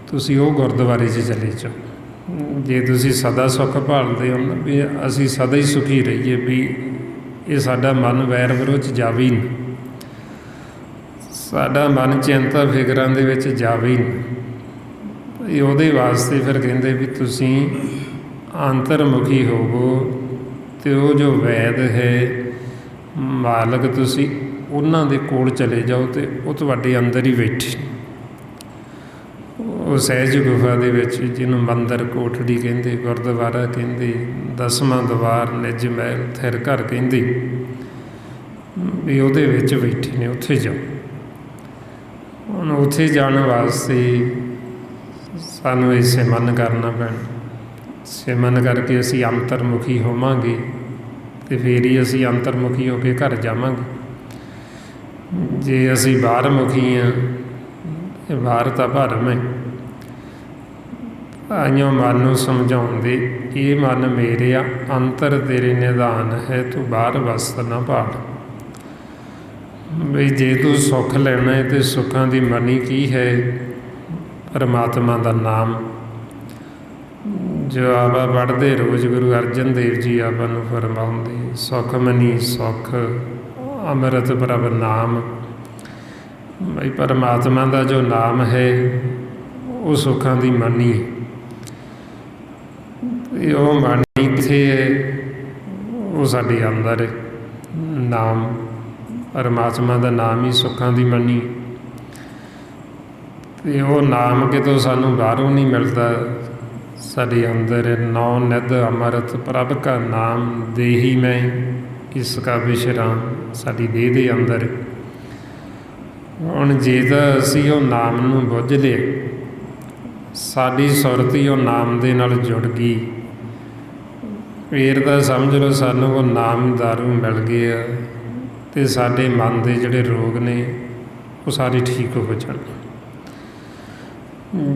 ਤੁਸੀਂ ਉਹ ਗੁਰਦੁਆਰੇ 'ਚ ਚਲੇ ਜਾਓ। ਜੇ ਤੁਸੀਂ ਸਦਾ ਸੁੱਖ ਭਾਲਦੇ ਹੋ ਨਾ ਵੀ ਅਸੀਂ ਸਦਾ ਹੀ ਸੁਖੀ ਰਹੀਏ, ਵੀ ਇਹ ਸਾਡਾ ਮਨ ਵੈਰ ਵਿਰੋਧ 'ਚ ਜਾਵੇ ਹੀ ਨਹੀਂ, ਸਾਡਾ ਮਨ ਚਿੰਤਾ ਫਿਕਰਾਂ ਦੇ ਵਿੱਚ ਜਾਵੇ ਹੀ ਨਹੀਂ। ਉਹਦੇ ਵਾਸਤੇ ਫਿਰ ਕਹਿੰਦੇ ਵੀ ਤੁਸੀਂ ਅੰਤਰਮੁਖੀ ਹੋਵੋ ਅਤੇ ਉਹ ਜੋ ਵੈਦ ਹੈ ਮਾਲਕ, ਤੁਸੀਂ ਉਹਨਾਂ ਦੇ ਕੋਲ ਚਲੇ ਜਾਓ ਅਤੇ ਉਹ ਤੁਹਾਡੇ ਅੰਦਰ ਹੀ ਬੈਠੇ। ਉਹ ਸਹਿਜ ਗੁਫਾ ਦੇ ਵਿੱਚ, ਜਿਹਨੂੰ ਮੰਦਰ ਕੋਠੜੀ ਕਹਿੰਦੇ, ਗੁਰਦੁਆਰਾ ਕਹਿੰਦੇ, 10ਵਾਂ ਦੁਆਰ, ਨਿਜ ਮਹਿਲ, ਥਿਰ ਘਰ ਕਹਿੰਦੇ, ਵੀ ਉਹਦੇ ਵਿੱਚ ਬੈਠੇ ਨੇ। ਉੱਥੇ ਜਾਓ। ਹੁਣ ਉੱਥੇ ਜਾਣ ਵਾਸਤੇ ਸਾਨੂੰ ਇਹ ਸਿਮਰਨ ਕਰਨਾ ਪੈਣਾ। ਸਿਮਰਨ ਕਰਕੇ ਅਸੀਂ ਅੰਤਰਮੁਖੀ ਹੋਵਾਂਗੇ ਅਤੇ ਫਿਰ ਹੀ ਅਸੀਂ ਅੰਤਰਮੁਖੀ ਹੋ ਕੇ ਘਰ ਜਾਵਾਂਗੇ। ਜੇ ਅਸੀਂ ਬਾਹਰ ਮੁਖੀ ਹਾਂ, ਇਹ ਬਾਹਰ ਤਾਂ ਭਰਮ ਹੈ। ਆਈਓ ਮਨ ਨੂੰ ਸਮਝਾਉਂਦੇ, ਇਹ ਮਨ ਮੇਰੇ ਆ, ਅੰਤਰ ਤੇਰੇ ਨਿਧਾਨ ਹੈ, ਤੂੰ ਬਾਹਰ ਵਸਤ ਨਾ ਭਾੜ। ਬਈ ਜੇ ਤੂੰ ਸੁੱਖ ਲੈਣਾ ਹੈ ਤਾਂ ਸੁੱਖਾਂ ਦੀ ਮਨੀ ਕੀ ਹੈ? ਪਰਮਾਤਮਾ ਦਾ ਨਾਮ। ਜੋ ਆਪਾਂ ਪੜ੍ਹਦੇ ਰੋਜ਼, ਗੁਰੂ ਅਰਜਨ ਦੇਵ ਜੀ ਆਪਾਂ ਨੂੰ ਫਰਮਾਉਂਦੇ, ਸੁੱਖ ਮਨੀ ਸੁੱਖ ਅੰਮ੍ਰਿਤ ਪ੍ਰਭ ਨਾਮ। ਬਈ ਪਰਮਾਤਮਾ ਦਾ ਜੋ ਨਾਮ ਹੈ ਉਹ ਸੁੱਖਾਂ ਦੀ ਮਨੀ ਹੈ। ਉਹ ਬਾਣੀ ਕਿੱਥੇ ਹੈ? ਉਹ ਸਾਡੇ ਅੰਦਰ ਹੈ। ਨਾਮ, ਪਰਮਾਤਮਾ ਦਾ ਨਾਮ ਹੀ ਸੁੱਖਾਂ ਦੀ ਮਨੀ। ਅਤੇ ਉਹ ਨਾਮ ਕਿਤੋਂ ਸਾਨੂੰ ਬਾਹਰੋਂ ਨਹੀਂ ਮਿਲਦਾ, ਸਾਡੇ ਅੰਦਰ। ਨੌ ਨਿਧ ਅੰਮ੍ਰਿਤ ਪ੍ਰਭ ਕਾ ਨਾਮ ਦੇਹੀ ਮੈਂ, ਇਸ ਕਾ ਵਿਸ਼ਰਾਮ, ਸਾਡੀ ਦੇਹ ਦੇ ਅੰਦਰ। ਹੁਣ ਜੇ ਤਾਂ ਅਸੀਂ ਉਹ ਨਾਮ ਨੂੰ ਬੁੱਝ ਲਏ, ਸਾਡੀ ਸੁਰਤ ਹੀ ਉਹ ਨਾਮ ਦੇ ਨਾਲ ਜੁੜ ਗਈ, ਫਿਰ ਤਾਂ ਸਮਝ ਲਓ ਸਾਨੂੰ ਉਹ ਨਾਮ ਦਾਰੂ ਮਿਲ ਗਏ ਆ, ਅਤੇ ਸਾਡੇ ਮਨ ਦੇ ਜਿਹੜੇ ਰੋਗ ਨੇ ਉਹ ਸਾਰੇ ਠੀਕ ਹੋ ਜਾਣ।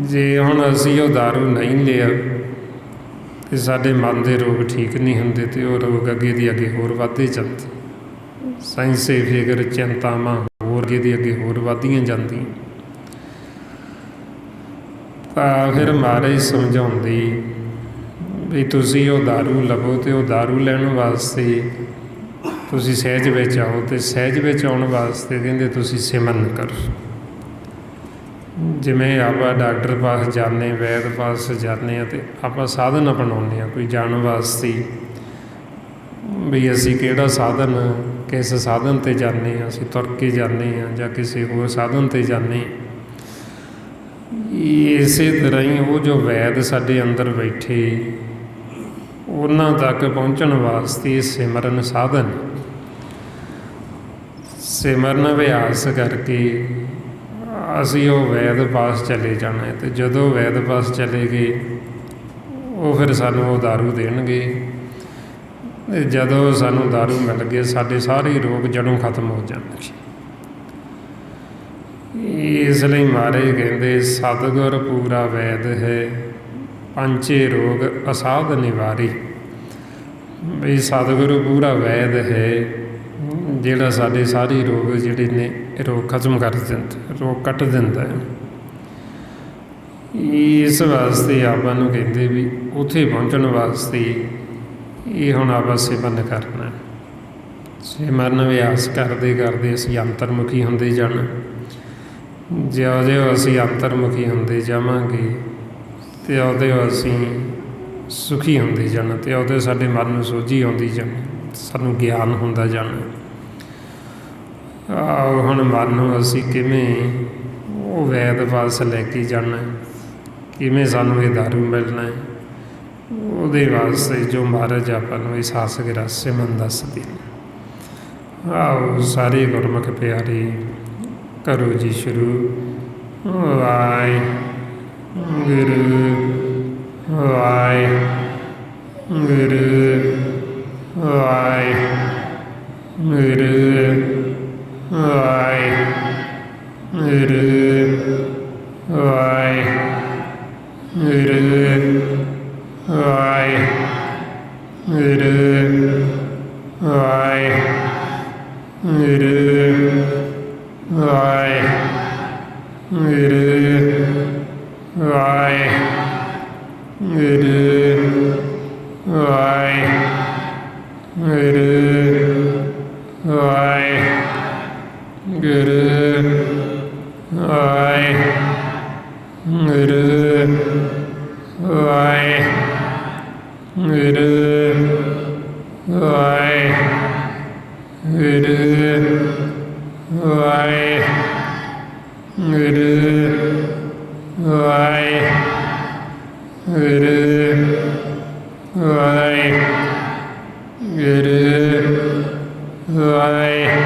ਜੇ ਹੁਣ ਅਸੀਂ ਉਹ ਦਾਰੂ ਨਹੀਂ ਲਿਆ ਅਤੇ ਸਾਡੇ ਮਨ ਦੇ ਰੋਗ ਠੀਕ ਨਹੀਂ ਹੁੰਦੇ, ਅਤੇ ਉਹ ਰੋਗ ਅੱਗੇ ਦੀ ਅੱਗੇ ਹੋਰ ਵੱਧਦੇ ਜਾਂਦੇ। ਸਾਇੰਸੇ ਫਿਕਰ, ਚਿੰਤਾਵਾਂ ਹੋਰ ਅੱਗੇ ਦੀ ਅੱਗੇ ਹੋਰ ਵੱਧਦੀਆਂ ਜਾਂਦੀਆਂ। ਤਾਂ ਫਿਰ ਮਹਾਰਾਜ ਸਮਝਾਉਂਦੇ ਵੀ ਤੁਸੀਂ ਉਹ ਦਾਰੂ ਲਵੋ, ਅਤੇ ਉਹ ਦਾਰੂ ਲੈਣ ਵਾਸਤੇ ਤੁਸੀਂ ਸਹਿਜ ਵਿੱਚ ਆਓ, ਅਤੇ ਸਹਿਜ ਵਿੱਚ ਆਉਣ ਵਾਸਤੇ ਕਹਿੰਦੇ ਤੁਸੀਂ ਸਿਮਰਨ ਕਰੋ। ਜਿਵੇਂ ਆਪਾਂ ਡਾਕਟਰ ਪਾਸ ਜਾਂਦੇ, ਵੈਦ ਪਾਸ ਜਾਂਦੇ ਹਾਂ, ਅਤੇ ਆਪਾਂ ਸਾਧਨ ਅਪਣਾਉਂਦੇ ਹਾਂ ਕੋਈ ਜਾਣ ਵਾਸਤੇ, ਵੀ ਅਸੀਂ ਕਿਹੜਾ ਸਾਧਨ, ਕਿਸ ਸਾਧਨ 'ਤੇ ਜਾਂਦੇ ਹਾਂ। ਅਸੀਂ ਤੁਰ ਕੇ ਜਾਂਦੇ ਹਾਂ ਜਾਂ ਕਿਸੇ ਹੋਰ ਸਾਧਨ 'ਤੇ ਜਾਂਦੇ ਹਾਂ। ਇਸੇ ਤਰ੍ਹਾਂ ਹੀ ਉਹ ਜੋ ਵੈਦ ਸਾਡੇ ਅੰਦਰ ਬੈਠੇ, ਉਹਨਾਂ ਤੱਕ ਪਹੁੰਚਣ ਵਾਸਤੇ ਸਿਮਰਨ ਸਾਧਨ। ਸਿਮਰਨ ਅਭਿਆਸ ਕਰਕੇ ਅਸੀਂ ਉਹ ਵੈਦ ਪਾਸ ਚਲੇ ਜਾਣਾ। ਅਤੇ ਜਦੋਂ ਵੈਦ ਪਾਸ ਚਲੇ ਗਏ, ਉਹ ਫਿਰ ਸਾਨੂੰ ਉਹ ਦਾਰੂ ਦੇਣਗੇ। ਅਤੇ ਜਦੋਂ ਸਾਨੂੰ ਦਾਰੂ ਮਿਲ ਗਏ, ਸਾਡੇ ਸਾਰੇ ਰੋਗ ਜੜੋਂ ਖਤਮ ਹੋ ਜਾਣਗੇ। ਇਸ ਲਈ ਮਹਾਰਾਜ ਕਹਿੰਦੇ, ਸਤਿਗੁਰ ਪੂਰਾ ਵੈਦ ਹੈ, ਪੰਚੇ ਰੋਗ ਅਸਾਧ ਨਿਵਾਰੀ। ਵੀ ਸਤਿਗੁਰੂ ਪੂਰਾ ਵੈਦ ਹੈ, ਜਿਹੜਾ ਸਾਡੇ ਸਾਰੇ ਰੋਗ ਜਿਹੜੇ ਨੇ ਰੋਗ ਖਤਮ ਕਰ ਦਿੰਦਾ, ਰੋਗ ਕੱਟ ਦਿੰਦਾ ਹੈ। ਇਸ ਵਾਸਤੇ ਆਪਾਂ ਨੂੰ ਕਹਿੰਦੇ ਵੀ ਉੱਥੇ ਪਹੁੰਚਣ ਵਾਸਤੇ ਇਹ ਹੁਣ ਆਪਾਂ ਸਿਮਰਨ ਕਰਨਾ। ਸਿਮਰਨ ਅਭਿਆਸ ਕਰਦੇ ਕਰਦੇ ਅਸੀਂ ਅੰਤਰਮੁਖੀ ਹੁੰਦੇ ਜਾਣਾ। ਜਿਉਂ-ਜਿਉਂ ਅਸੀਂ ਅੰਤਰਮੁਖੀ ਹੁੰਦੇ ਜਾਵਾਂਗੇ, ਅਤੇ ਉਹਦੇ ਅਸੀਂ ਸੁਖੀ ਹੁੰਦੇ ਜਾਣਾ, ਅਤੇ ਉਹਦੇ ਸਾਡੇ ਮਨ ਨੂੰ ਸੋਝੀ ਆਉਂਦੀ ਜਾਣੀ, ਸਾਨੂੰ ਗਿਆਨ ਹੁੰਦਾ ਜਾਣਾ। ਆਓ ਹੁਣ ਮਨ ਨੂੰ ਅਸੀਂ ਕਿਵੇਂ ਉਹ ਵੈਦ ਪਾਸ ਲੈ ਕੇ ਜਾਣਾ, ਕਿਵੇਂ ਸਾਨੂੰ ਇਹ ਦਾਰੂ ਮਿਲਣਾ ਹੈ, ਉਹਦੇ ਵਾਸਤੇ ਜੋ ਮਹਾਰਾਜ ਆਪਾਂ ਨੂੰ ਇਹ ਸਾਸਕ ਰਹੱਸਮਨ ਦੱਸਦੇ। ਆਓ ਸਾਰੇ ਗੁਰਮੁਖ ਪਿਆਰੇ, ਕਰੋ ਜੀ ਸ਼ੁਰੂ। ਵਾਹਿਗੁਰੂ ਵਾਹਿਗੁਰੂ ਵਾਹਿਗੁਰੂ ਵਾਹਿਗੁਰੂ ਵਾਹਿਗੁਰੂ ਵਾਹਿਗੁਰੂ ਵਾਹਿਗੁਰੂ ਵਾਹਿਗੁਰੂ ਵਾਹਿਗੁਰੂ ਵਾਹਿਗੁਰੂ ਵਾਹਿਗੁਰੂ ਵਾਹਿਗੁਰੂ ਵਾਹਿਗੁਰੂ ਵਾਹਿਗੁਰੂ ਵਾਹਿਗੁਰੂ ਵਾਹਿਗੁਰੂ ਵਾਹਿਗੁਰੂ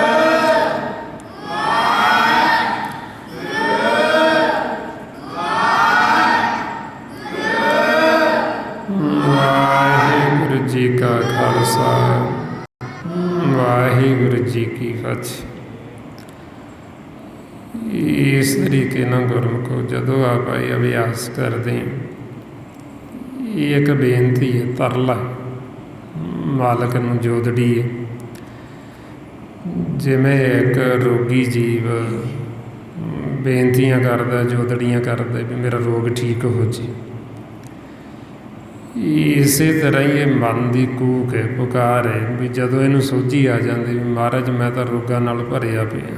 ਵਾਹਿਗੁਰੂ ਵਾਹਿਗੁਰੂ ਜੀ ਕਾ ਖਾਲਸਾ ਵਾਹਿਗੁਰੂ ਜੀ ਕੀ ਫਤਿਹ। ਇਸ ਤਰੀਕੇ ਨਾਲ ਗੁਰਮੁਖੋ ਜਦੋਂ ਆਪਾਂ ਇਹ ਅਭਿਆਸ ਕਰਦੇ ਹਾਂ, ਇਹ ਇੱਕ ਬੇਨਤੀ ਹੈ, ਤਰਲਾ ਮਾਲਕ ਨੂੰ ਜੋਦੜੀਏ। ਜਿਵੇਂ ਇੱਕ ਰੋਗੀ ਜੀਵ ਬੇਨਤੀਆਂ ਕਰਦਾ, ਜੋਦੜੀਆਂ ਕਰਦਾ ਵੀ ਮੇਰਾ ਰੋਗ ਠੀਕ ਹੋ ਜੇ, ਇਸੇ ਤਰ੍ਹਾਂ ਹੀ ਇਹ ਮਨ ਦੀ ਕੂਕ ਹੈ, ਪੁਕਾਰ ਹੈ ਵੀ ਜਦੋਂ ਇਹਨੂੰ ਸੋਝੀ ਆ ਜਾਂਦੀ ਵੀ ਮਹਾਰਾਜ ਮੈਂ ਤਾਂ ਰੋਗਾਂ ਨਾਲ ਭਰਿਆ ਪਿਆ,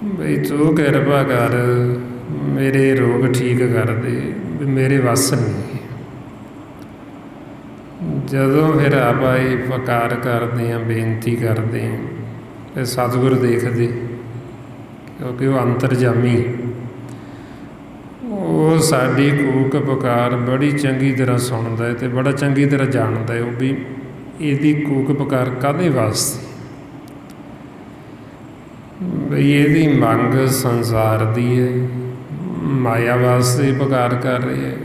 ਬਈ ਤੂੰ ਕਿਰਪਾ ਕਰ ਮੇਰੇ ਰੋਗ ਠੀਕ ਕਰ ਦੇ, ਵੀ ਮੇਰੇ ਵੱਸ ਨਹੀਂ। ਜਦੋਂ ਫਿਰ ਆਪਾਂ ਇਹ ਪੁਕਾਰ ਕਰਦੇ ਹਾਂ, ਬੇਨਤੀ ਕਰਦੇ ਹਾਂ, ਤੇ ਸਤਿਗੁਰ ਦੇਖਦੇ, ਕਿਉਂਕਿ ਉਹ ਅੰਤਰਜਾਮੀ, ਉਹ ਸਾਡੀ ਕੂਕ ਪੁਕਾਰ ਬੜੀ ਚੰਗੀ ਤਰ੍ਹਾਂ ਸੁਣਦਾ ਹੈ ਅਤੇ ਬੜਾ ਚੰਗੀ ਤਰ੍ਹਾਂ ਜਾਣਦਾ ਹੈ ਉਹ ਵੀ ਇਹਦੀ ਕੂਕ ਪੁਕਾਰ ਕਾਹਦੇ ਵਾਸਤੇ, ਬਈ ਇਹਦੀ ਮੰਗ ਸੰਸਾਰ ਦੀ ਹੈ, ਮਾਇਆ ਵਾਸਤੇ ਪੁਕਾਰ ਕਰ ਰਿਹਾ ਹੈ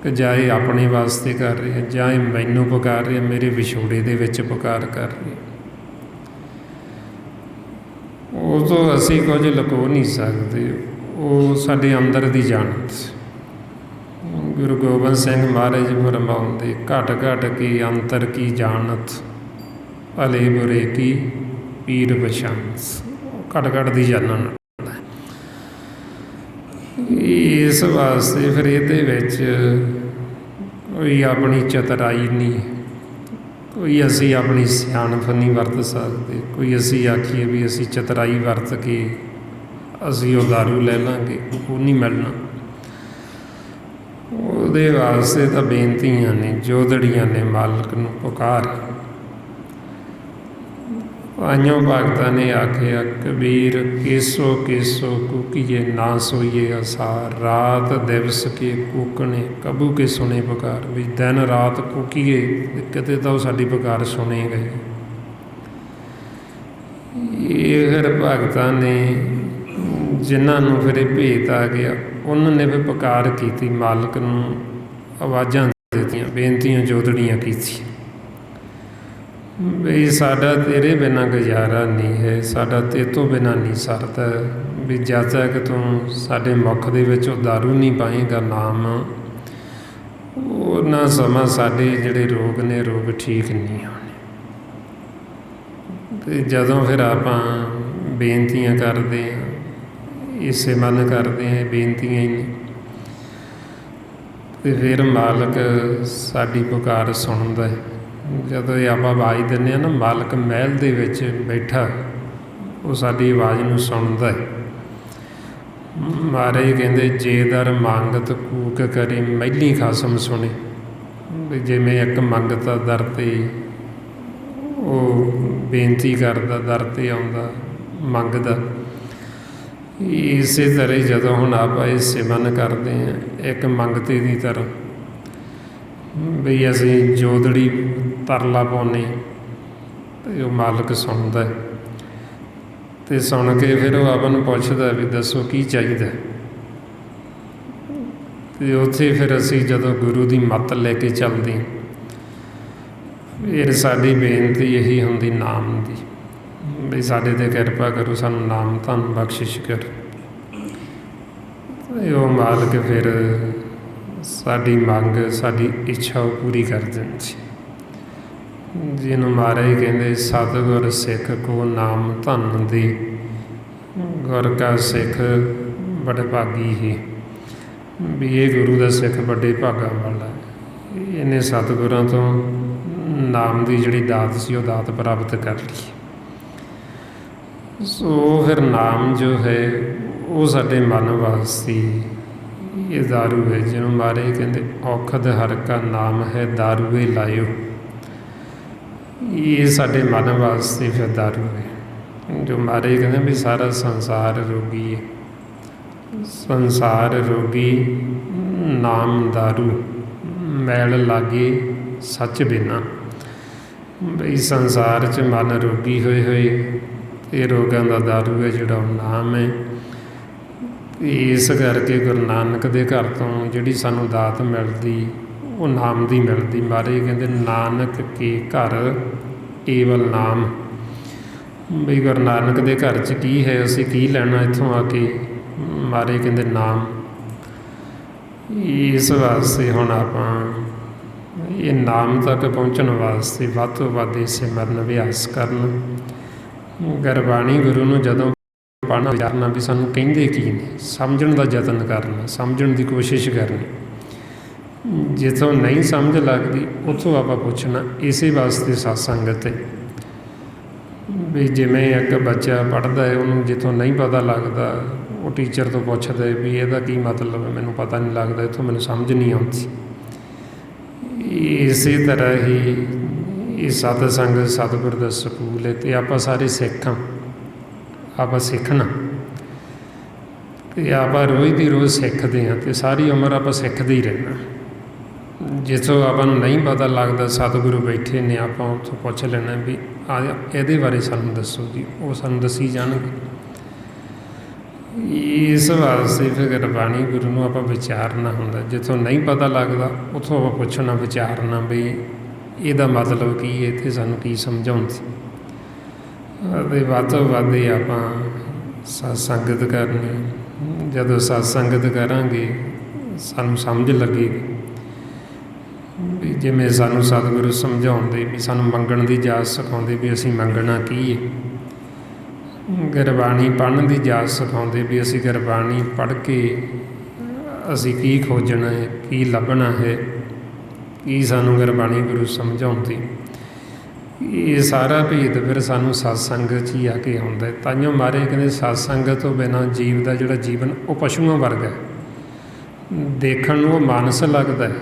ਕਿ ਜਾਂ ਇਹ ਆਪਣੇ ਵਾਸਤੇ ਕਰ ਰਿਹਾ, ਜਾਂ ਇਹ ਮੈਨੂੰ ਪੁਕਾਰ ਰਿਹਾ, ਮੇਰੇ ਵਿਛੋੜੇ ਦੇ ਵਿੱਚ ਪੁਕਾਰ ਕਰ ਰਿਹਾ। ਉਹ ਤੋਂ ਅਸੀਂ ਕੁਝ ਲੁਕੋ ਨਹੀਂ ਸਕਦੇ, ਉਹ ਸਾਡੇ ਅੰਦਰ ਦੀ ਜਾਣਤ। ਗੁਰੂ ਗੋਬਿੰਦ ਸਿੰਘ ਮਹਾਰਾਜ ਫਰਮਾਉਂਦੇ, ਘਟ ਘਟ ਕੀ ਅੰਤਰ ਕੀ ਜਾਣਤ, ਭਲੇ ਬੁਰੇ ਕੀ ਪੀਰ ਪਛਾਣਤ। ਘਟ ਘਟ ਦੀ ਜਾਣਨ, ਇਸ ਵਾਸਤੇ ਫਿਰ ਇਹਦੇ ਵਿੱਚ ਕੋਈ ਆਪਣੀ ਚਤੁਰਾਈ ਨਹੀਂ, ਕੋਈ ਅਸੀਂ ਆਪਣੀ ਸਿਆਣਪ ਨਹੀਂ ਵਰਤ ਸਕਦੇ, ਕੋਈ ਅਸੀਂ ਆਖੀਏ ਵੀ ਅਸੀਂ ਚਤੁਰਾਈ ਵਰਤ ਕੇ ਅਸੀਂ ਉਹ ਦਾਰੂ ਲੈ ਲਾਂਗੇ, ਉਹ ਨਹੀਂ ਮਿਲਣਾ। ਉਹਦੇ ਵਾਸਤੇ ਤਾਂ ਬੇਨਤੀਆਂ ਨੇ, ਜੋਦੜੀਆਂ ਨੇ, ਮਾਲਕ ਨੂੰ ਪੁਕਾਰ। ਆਈਓ ਭਗਤਾਂ ਨੇ ਆਖਿਆ, ਕਬੀਰ ਕੇਸੋ ਕੇਸੋ ਕੂਕੀਏ ਨਾ ਸੋਈਏ ਅਸਾਰ, ਰਾਤ ਦਿਵਸ ਕੇ ਕੂਕਣੇ ਕਬੂ ਕੇ ਸੁਣੇ ਪੁਕਾਰ। ਵੀ ਦਿਨ ਰਾਤ ਕੂਕੀਏ, ਕਿਤੇ ਤਾਂ ਉਹ ਸਾਡੀ ਪੁਕਾਰ ਸੁਣੇ ਗਏ। ਇਹ ਫਿਰ ਭਗਤਾਂ ਨੇ, ਜਿਨ੍ਹਾਂ ਨੂੰ ਫਿਰ ਇਹ ਭੇਤ ਆ ਗਿਆ, ਉਹਨਾਂ ਨੇ ਫਿਰ ਪੁਕਾਰ ਕੀਤੀ, ਮਾਲਕ ਨੂੰ ਆਵਾਜ਼ਾਂ ਦਿੱਤੀਆਂ, ਬੇਨਤੀਆਂ ਜੋਦੜੀਆਂ ਕੀਤੀਆਂ ਵੀ ਸਾਡਾ ਤੇਰੇ ਬਿਨਾਂ ਗੁਜ਼ਾਰਾ ਨਹੀਂ ਹੈ, ਸਾਡਾ ਤੇਰੇ ਤੋਂ ਬਿਨਾਂ ਨਹੀਂ ਸਰਦਾ, ਵੀ ਜਦ ਤੱਕ ਤੂੰ ਸਾਡੇ ਮੁੱਖ ਦੇ ਵਿੱਚ ਉਹ ਦਾਰੂ ਨਹੀਂ ਪਾਏਗਾ ਨਾਮ, ਉਹਨਾਂ ਸਮਾਂ ਸਾਡੇ ਜਿਹੜੇ ਰੋਗ ਨੇ ਰੋਗ ਠੀਕ ਨਹੀਂ ਹੋਣੇ। ਅਤੇ ਜਦੋਂ ਫਿਰ ਆਪਾਂ ਬੇਨਤੀਆਂ ਕਰਦੇ ਹਾਂ, ਇਸੇ ਮਨ ਕਰਦੇ ਹਾਂ, ਬੇਨਤੀਆਂ ਹੀ ਨੇ, ਅਤੇ ਫਿਰ ਮਾਲਕ ਸਾਡੀ ਪੁਕਾਰ ਸੁਣਦਾ ਹੈ। ਜਦੋਂ ਇਹ ਆਪਾਂ ਆਵਾਜ਼ ਦਿੰਦੇ ਹਾਂ ਨਾ, ਮਾਲਕ ਮਹਿਲ ਦੇ ਵਿੱਚ ਬੈਠਾ, ਉਹ ਸਾਡੀ ਆਵਾਜ਼ ਨੂੰ ਸੁਣਦਾ ਹੈ। ਮਹਾਰਾਜ ਕਹਿੰਦੇ, ਜੇ ਦਰ ਮੰਗਤ ਕੂਕ ਕਰੇ ਮਹਿਲੀ ਖਸਮ ਸੁਣੇ। ਵੀ ਜਿਵੇਂ ਇੱਕ ਮੰਗਤਾ ਦਰ 'ਤੇ ਉਹ ਬੇਨਤੀ ਕਰਦਾ, ਦਰ 'ਤੇ ਆਉਂਦਾ ਮੰਗਦਾ, ਇਸੇ ਤਰ੍ਹਾਂ ਹੀ ਜਦੋਂ ਹੁਣ ਆਪਾਂ ਇਹ ਸਿਮਰਨ ਕਰਦੇ ਹਾਂ ਇੱਕ ਮੰਗਤੇ ਦੀ ਤਰ੍ਹਾਂ, ਬਈ ਅਸੀਂ ਜੋਦੜੀ ਤਰਲਾ ਪਾਉਂਦੇ ਅਤੇ ਉਹ ਮਾਲਕ ਸੁਣਦਾ, ਅਤੇ ਸੁਣ ਕੇ ਫਿਰ ਉਹ ਆਪਾਂ ਨੂੰ ਪੁੱਛਦਾ ਵੀ ਦੱਸੋ ਕੀ ਚਾਹੀਦਾ। ਅਤੇ ਉੱਥੇ ਫਿਰ ਅਸੀਂ ਜਦੋਂ ਗੁਰੂ ਦੀ ਮੱਤ ਲੈ ਕੇ ਚੱਲਦੇ, ਫਿਰ ਸਾਡੀ ਬੇਨਤੀ ਇਹੀ ਹੁੰਦੀ ਨਾਮ ਦੀ, ਵੀ ਸਾਡੇ 'ਤੇ ਕਿਰਪਾ ਕਰੋ, ਸਾਨੂੰ ਨਾਮ ਧਨ ਬਖਸ਼ਿਸ਼ ਕਰ। ਉਹ ਮਾਲਕ ਫਿਰ ਸਾਡੀ ਮੰਗ, ਸਾਡੀ ਇੱਛਾ ਉਹ ਪੂਰੀ ਕਰ ਦਿੰਦੀ। ਜਿਹਨੂੰ ਮਹਾਰਾਜ ਕਹਿੰਦੇ, ਸਤਿਗੁਰ ਸਿੱਖ ਕੋ ਨਾਮ ਧਨ ਦੇ, ਗੁਰ ਕਾ ਸਿੱਖ ਬੜੇ ਭਾਗੀ ਹੀ। ਵੀ ਇਹ ਗੁਰੂ ਦਾ ਸਿੱਖ ਵੱਡੇ ਭਾਗਾਂ ਵਾਲਾ, ਇਹਨੇ ਸਤਿਗੁਰਾਂ ਤੋਂ ਨਾਮ ਦੀ ਜਿਹੜੀ ਦਾਤ ਸੀ ਉਹ ਦਾਤ ਪ੍ਰਾਪਤ ਕਰ ਲਈ। ਸੋ ਫਿਰ ਨਾਮ ਜੋ ਹੈ ਉਹ ਸਾਡੇ ਮਨ ਵਾਸਤੇ ਇਹ ਦਾਰੂ ਹੈ, ਜਿਹਨੂੰ ਮਹਾਰਾਜ ਕਹਿੰਦੇ, ਔਖਦ ਹਰ ਕਾ ਨਾਮ ਹੈ ਦਾਰੂਏ ਲਾਇਓ। ਇਹ ਸਾਡੇ ਮਨ ਵਾਸਤੇ ਫਿਰ ਦਾਰੂ ਹੈ, ਜੋ ਮਹਾਰਾਜ ਕਹਿੰਦੇ ਵੀ ਸਾਰਾ ਸੰਸਾਰ ਰੋਗੀ ਹੈ, ਸੰਸਾਰ ਰੋਗੀ ਨਾਮ ਦਾਰੂ, ਮੈਲ ਲਾਗੇ ਸੱਚ ਬਿਨਾ। ਬਈ ਸੰਸਾਰ 'ਚ ਮਨ ਰੋਗੀ ਹੋਏ ਹੋਏ, ਇਹ ਰੋਗਾਂ ਦਾ ਦਾਰੂ ਹੈ ਜਿਹੜਾ ਉਹ ਨਾਮ ਹੈ। ਇਸ ਕਰਕੇ ਗੁਰੂ ਨਾਨਕ ਦੇ ਘਰ ਤੋਂ ਜਿਹੜੀ ਸਾਨੂੰ ਦਾਤ ਮਿਲਦੀ ਉਹ ਨਾਮ ਦੀ ਮਿਲਦੀ। ਮਹਾਰਾਜ ਕਹਿੰਦੇ, ਨਾਨਕ ਕੇ ਘਰ ਕੇਵਲ ਨਾਮ। ਬਈ ਗੁਰੂ ਨਾਨਕ ਦੇ ਘਰ 'ਚ ਕੀ ਹੈ, ਅਸੀਂ ਕੀ ਲੈਣਾ ਇੱਥੋਂ ਆ ਕੇ। ਮਹਾਰਾਜ ਕਹਿੰਦੇ ਨਾਮ। ਇਸ ਵਾਸਤੇ ਹੁਣ ਆਪਾਂ ਇਹ ਨਾਮ ਤੱਕ ਪਹੁੰਚਣ ਵਾਸਤੇ ਵੱਧ ਤੋਂ ਵੱਧ ਇਹ ਸਿਮਰਨ ਅਭਿਆਸ ਕਰਨ। ਗੁਰਬਾਣੀ ਗੁਰੂ ਨੂੰ ਜਦੋਂ ਪੜ੍ਹਨਾ ਵਿਚਾਰਨਾ ਵੀ ਸਾਨੂੰ ਕਹਿੰਦੇ ਕੀ ਨੇ, ਸਮਝਣ ਦਾ ਯਤਨ ਕਰਨਾ, ਸਮਝਣ ਦੀ ਕੋਸ਼ਿਸ਼ ਕਰਨੀ। ਜਿੱਥੋਂ ਨਹੀਂ ਸਮਝ ਲੱਗਦੀ ਉੱਥੋਂ ਆਪਾਂ ਪੁੱਛਣਾ। ਇਸੇ ਵਾਸਤੇ ਸਤਸੰਗਤ ਹੈ। ਵੀ ਜਿਵੇਂ ਇੱਕ ਬੱਚਾ ਪੜ੍ਹਦਾ ਹੈ, ਉਹਨੂੰ ਜਿੱਥੋਂ ਨਹੀਂ ਪਤਾ ਲੱਗਦਾ ਉਹ ਟੀਚਰ ਤੋਂ ਪੁੱਛਦਾ ਵੀ ਇਹਦਾ ਕੀ ਮਤਲਬ ਹੈ, ਮੈਨੂੰ ਪਤਾ ਨਹੀਂ ਲੱਗਦਾ, ਇੱਥੋਂ ਮੈਨੂੰ ਸਮਝ ਨਹੀਂ ਆਉਂਦੀ। ਇਸੇ ਤਰ੍ਹਾਂ ਹੀ ਇਹ ਸਤ ਸੰਗਤ ਸਤਿਗੁਰ ਦਾ ਸਕੂਲ ਹੈ ਅਤੇ ਆਪਾਂ ਸਾਰੇ ਸਿੱਖ ਹਾਂ। ਆਪਾਂ ਸਿੱਖਣਾ ਅਤੇ ਆਪਾਂ ਰੋਜ਼ ਦੀ ਰੋਜ਼ ਸਿੱਖਦੇ ਹਾਂ ਅਤੇ ਸਾਰੀ ਉਮਰ ਆਪਾਂ ਸਿੱਖਦੇ ਹੀ ਰਹਿਣਾ। ਜਿੱਥੋਂ ਆਪਾਂ ਨੂੰ ਨਹੀਂ ਪਤਾ ਲੱਗਦਾ ਸਤਿਗੁਰੂ ਬੈਠੇ ਨੇ, ਆਪਾਂ ਉੱਥੋਂ ਪੁੱਛ ਲੈਣਾ ਵੀ ਇਹਦੇ ਬਾਰੇ ਸਾਨੂੰ ਦੱਸੋ ਜੀ, ਉਹ ਸਾਨੂੰ ਦੱਸੀ ਜਾਣਗੇ। ਇਸ ਵਾਸਤੇ ਫਿਰ ਗੁਰਬਾਣੀ ਗੁਰੂ ਨੂੰ ਆਪਾਂ ਵਿਚਾਰਨਾ ਹੁੰਦਾ। ਜਿੱਥੋਂ ਨਹੀਂ ਪਤਾ ਲੱਗਦਾ ਉੱਥੋਂ ਆਪਾਂ ਪੁੱਛਣਾ, ਵਿਚਾਰਨਾ ਵੀ ਇਹਦਾ ਮਤਲਬ ਕੀ ਹੈ, ਇੱਥੇ ਸਾਨੂੰ ਕੀ ਸਮਝਾਉਂਦੀ। ਅਤੇ ਵੱਧ ਤੋਂ ਵੱਧ ਆਪਾਂ ਸਤ ਸੰਗਤ ਕਰਨੀ। ਜਦੋਂ ਸਤ ਸੰਗਤ ਕਰਾਂਗੇ ਸਾਨੂੰ ਸਮਝ ਲੱਗੇਗੀ ਵੀ ਜਿਵੇਂ ਸਾਨੂੰ ਸਤਿਗੁਰੂ ਸਮਝਾਉਂਦੇ ਵੀ ਸਾਨੂੰ ਮੰਗਣ ਦੀ ਜਾਚ ਸਿਖਾਉਂਦੇ ਵੀ ਅਸੀਂ ਮੰਗਣਾ ਕੀ ਹੈ। ਗੁਰਬਾਣੀ ਪੜ੍ਹਨ ਦੀ ਜਾਚ ਸਿਖਾਉਂਦੇ ਵੀ ਅਸੀਂ ਗੁਰਬਾਣੀ ਪੜ੍ਹ ਕੇ ਅਸੀਂ ਕੀ ਖੋਜਣਾ ਹੈ, ਕੀ ਲੱਭਣਾ ਹੈ, ਕੀ ਸਾਨੂੰ ਗੁਰਬਾਣੀ ਗੁਰੂ ਸਮਝਾਉਂਦੇ। ਇਹ ਸਾਰਾ ਭੇਦ ਫਿਰ ਸਾਨੂੰ ਸਤ ਸੰਗਤ 'ਚ ਹੀ ਆ ਕੇ ਆਉਂਦਾ। ਤਾਈਓ ਮਹਾਰਾਜ ਕਹਿੰਦੇ ਸਤ ਸੰਗਤ ਤੋਂ ਬਿਨਾਂ ਜੀਵ ਦਾ ਜਿਹੜਾ ਜੀਵਨ ਉਹ ਪਸ਼ੂਆਂ ਵਰਗਾ। ਦੇਖਣ ਨੂੰ ਉਹ ਮਾਨਸ ਲੱਗਦਾ ਹੈ,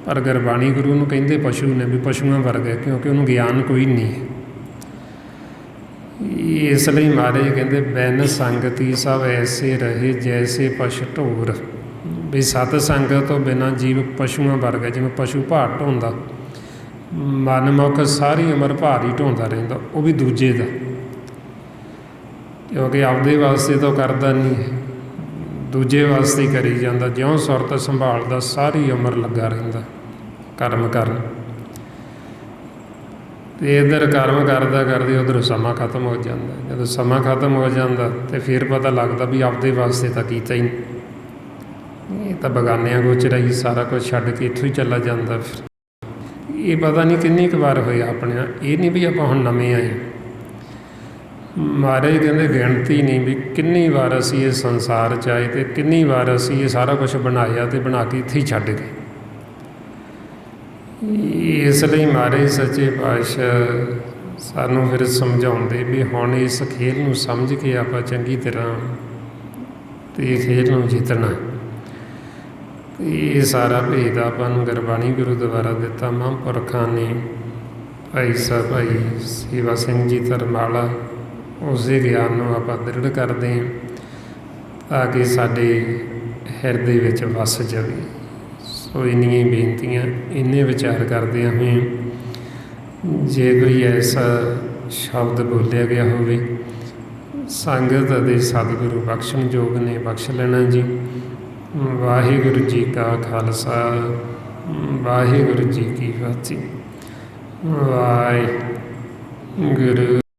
ਪਰ ਗੁਰਬਾਣੀ ਗੁਰੂ ਨੂੰ ਕਹਿੰਦੇ ਪਸ਼ੂ ਨੇ ਵੀ ਪਸ਼ੂਆਂ ਵਰਗਾ, ਕਿਉਂਕਿ ਉਹਨੂੰ ਗਿਆਨ ਕੋਈ ਨਹੀਂ ਹੈ। ਇਸ ਲਈ ਮਹਾਰਾਜ ਕਹਿੰਦੇ ਬਿਨ ਸੰਗਤੀ ਸਭ ਐਸੇ ਰਹੇ ਜੈਸੇ ਪਸ਼ੂ ਢੋਰ। ਵੀ ਸਤ ਸੰਗਤ ਤੋਂ ਬਿਨਾਂ ਜੀਵ ਪਸ਼ੂਆਂ ਵਰਗਾ, ਜਿਵੇਂ ਪਸ਼ੂ ਭਾਰ ਢੋਂਦਾ, ਮਨਮੁਖ ਸਾਰੀ ਉਮਰ ਭਾਰ ਹੀ ਢੋਂਦਾ ਰਹਿੰਦਾ, ਉਹ ਵੀ ਦੂਜੇ ਦਾ, ਕਿਉਂਕਿ ਆਪਦੇ ਵਾਸਤੇ ਤਾਂ ਕਰਦਾ ਨਹੀਂ ਹੈ, ਦੂਜੇ ਵਾਸਤੇ ਹੀ ਕਰੀ ਜਾਂਦਾ। ਜਿਉਂ ਸੁਰਤ ਸੰਭਾਲਦਾ ਸਾਰੀ ਉਮਰ ਲੱਗਾ ਰਹਿੰਦਾ ਕਰਮ ਕਰਨ। ਅਤੇ ਇੱਧਰ ਕਰਮ ਕਰਦਾ ਕਰਦੇ ਉੱਧਰੋਂ ਸਮਾਂ ਖਤਮ ਹੋ ਜਾਂਦਾ। ਜਦੋਂ ਸਮਾਂ ਖਤਮ ਹੋ ਜਾਂਦਾ ਅਤੇ ਫਿਰ ਪਤਾ ਲੱਗਦਾ ਵੀ ਆਪਦੇ ਵਾਸਤੇ ਤਾਂ ਕੀਤਾ ਹੀ ਨਹੀਂ, ਇਹ ਤਾਂ ਬਗਾਨਿਆਂ ਗੋਚਰਾ ਹੀ ਸਾਰਾ ਕੁਝ ਛੱਡ ਕੇ ਇੱਥੋਂ ਹੀ ਚਲਾ ਜਾਂਦਾ। ਫਿਰ ਇਹ ਪਤਾ ਨਹੀਂ ਕਿੰਨੀ ਕੁ ਵਾਰ ਹੋਇਆ ਆਪਣੇ ਨਾਲ। ਇਹ ਨਹੀਂ ਵੀ ਆਪਾਂ ਹੁਣ ਨਵੇਂ ਆਏ। ਮਹਾਰਾਜ ਕਹਿੰਦੇ ਗਿਣਤੀ ਨਹੀਂ ਵੀ ਕਿੰਨੀ ਵਾਰ ਅਸੀਂ ਇਹ ਸੰਸਾਰ 'ਚ ਆਏ ਅਤੇ ਕਿੰਨੀ ਵਾਰ ਅਸੀਂ ਇਹ ਸਾਰਾ ਕੁਛ ਬਣਾਇਆ ਅਤੇ ਬਣਾ ਕੇ ਇੱਥੇ ਹੀ ਛੱਡ ਗਏ। ਇਸ ਲਈ ਮਹਾਰਾਜ ਸੱਚੇ ਪਾਤਸ਼ਾਹ ਸਾਨੂੰ ਫਿਰ ਸਮਝਾਉਂਦੇ ਵੀ ਹੁਣ ਇਸ ਖੇਡ ਨੂੰ ਸਮਝ ਕੇ ਆਪਾਂ ਚੰਗੀ ਤਰ੍ਹਾਂ ਅਤੇ ਖੇਡ ਨੂੰ ਜਿੱਤਣਾ। ਇਹ ਸਾਰਾ ਭੇਦ ਆਪਾਂ ਨੂੰ ਗੁਰਬਾਣੀ ਗੁਰੂ ਦੁਆਰਾ ਦਿੱਤਾ ਮਹਾਂਪੁਰਖਾਂ ਨੇ। ਭਾਈ ਸਾਹਿਬ ਭਾਈ ਸੇਵਾ ਸਿੰਘ ਜੀ ਧਰਮਾਲਾ, ਉਸੇ ਗਿਆਨ ਨੂੰ ਆਪਾਂ ਦ੍ਰਿੜ ਕਰਦੇ ਹਾਂ ਤਾਂ ਕਿ ਸਾਡੇ ਹਿਰਦੇ ਵਿੱਚ ਵਸ ਜਾਵੇ। ਸੋ ਇੰਨੀਆਂ ਬੇਨਤੀਆਂ, ਇੰਨੇ ਵਿਚਾਰ ਕਰਦਿਆਂ ਹੋਏ ਜੇ ਕੋਈ ਐਸਾ ਸ਼ਬਦ ਬੋਲਿਆ ਗਿਆ ਹੋਵੇ ਸੰਗਤ ਅਤੇ ਸਤਿਗੁਰੂ ਬਖਸ਼ਣਯੋਗ ਨੇ, ਬਖਸ਼ ਲੈਣਾ ਜੀ। ਵਾਹਿਗੁਰੂ ਜੀ ਕਾ ਖਾਲਸਾ, ਵਾਹਿਗੁਰੂ ਜੀ ਕੀ ਫਤਿਹ। ਵਾਹਿਗੁਰੂ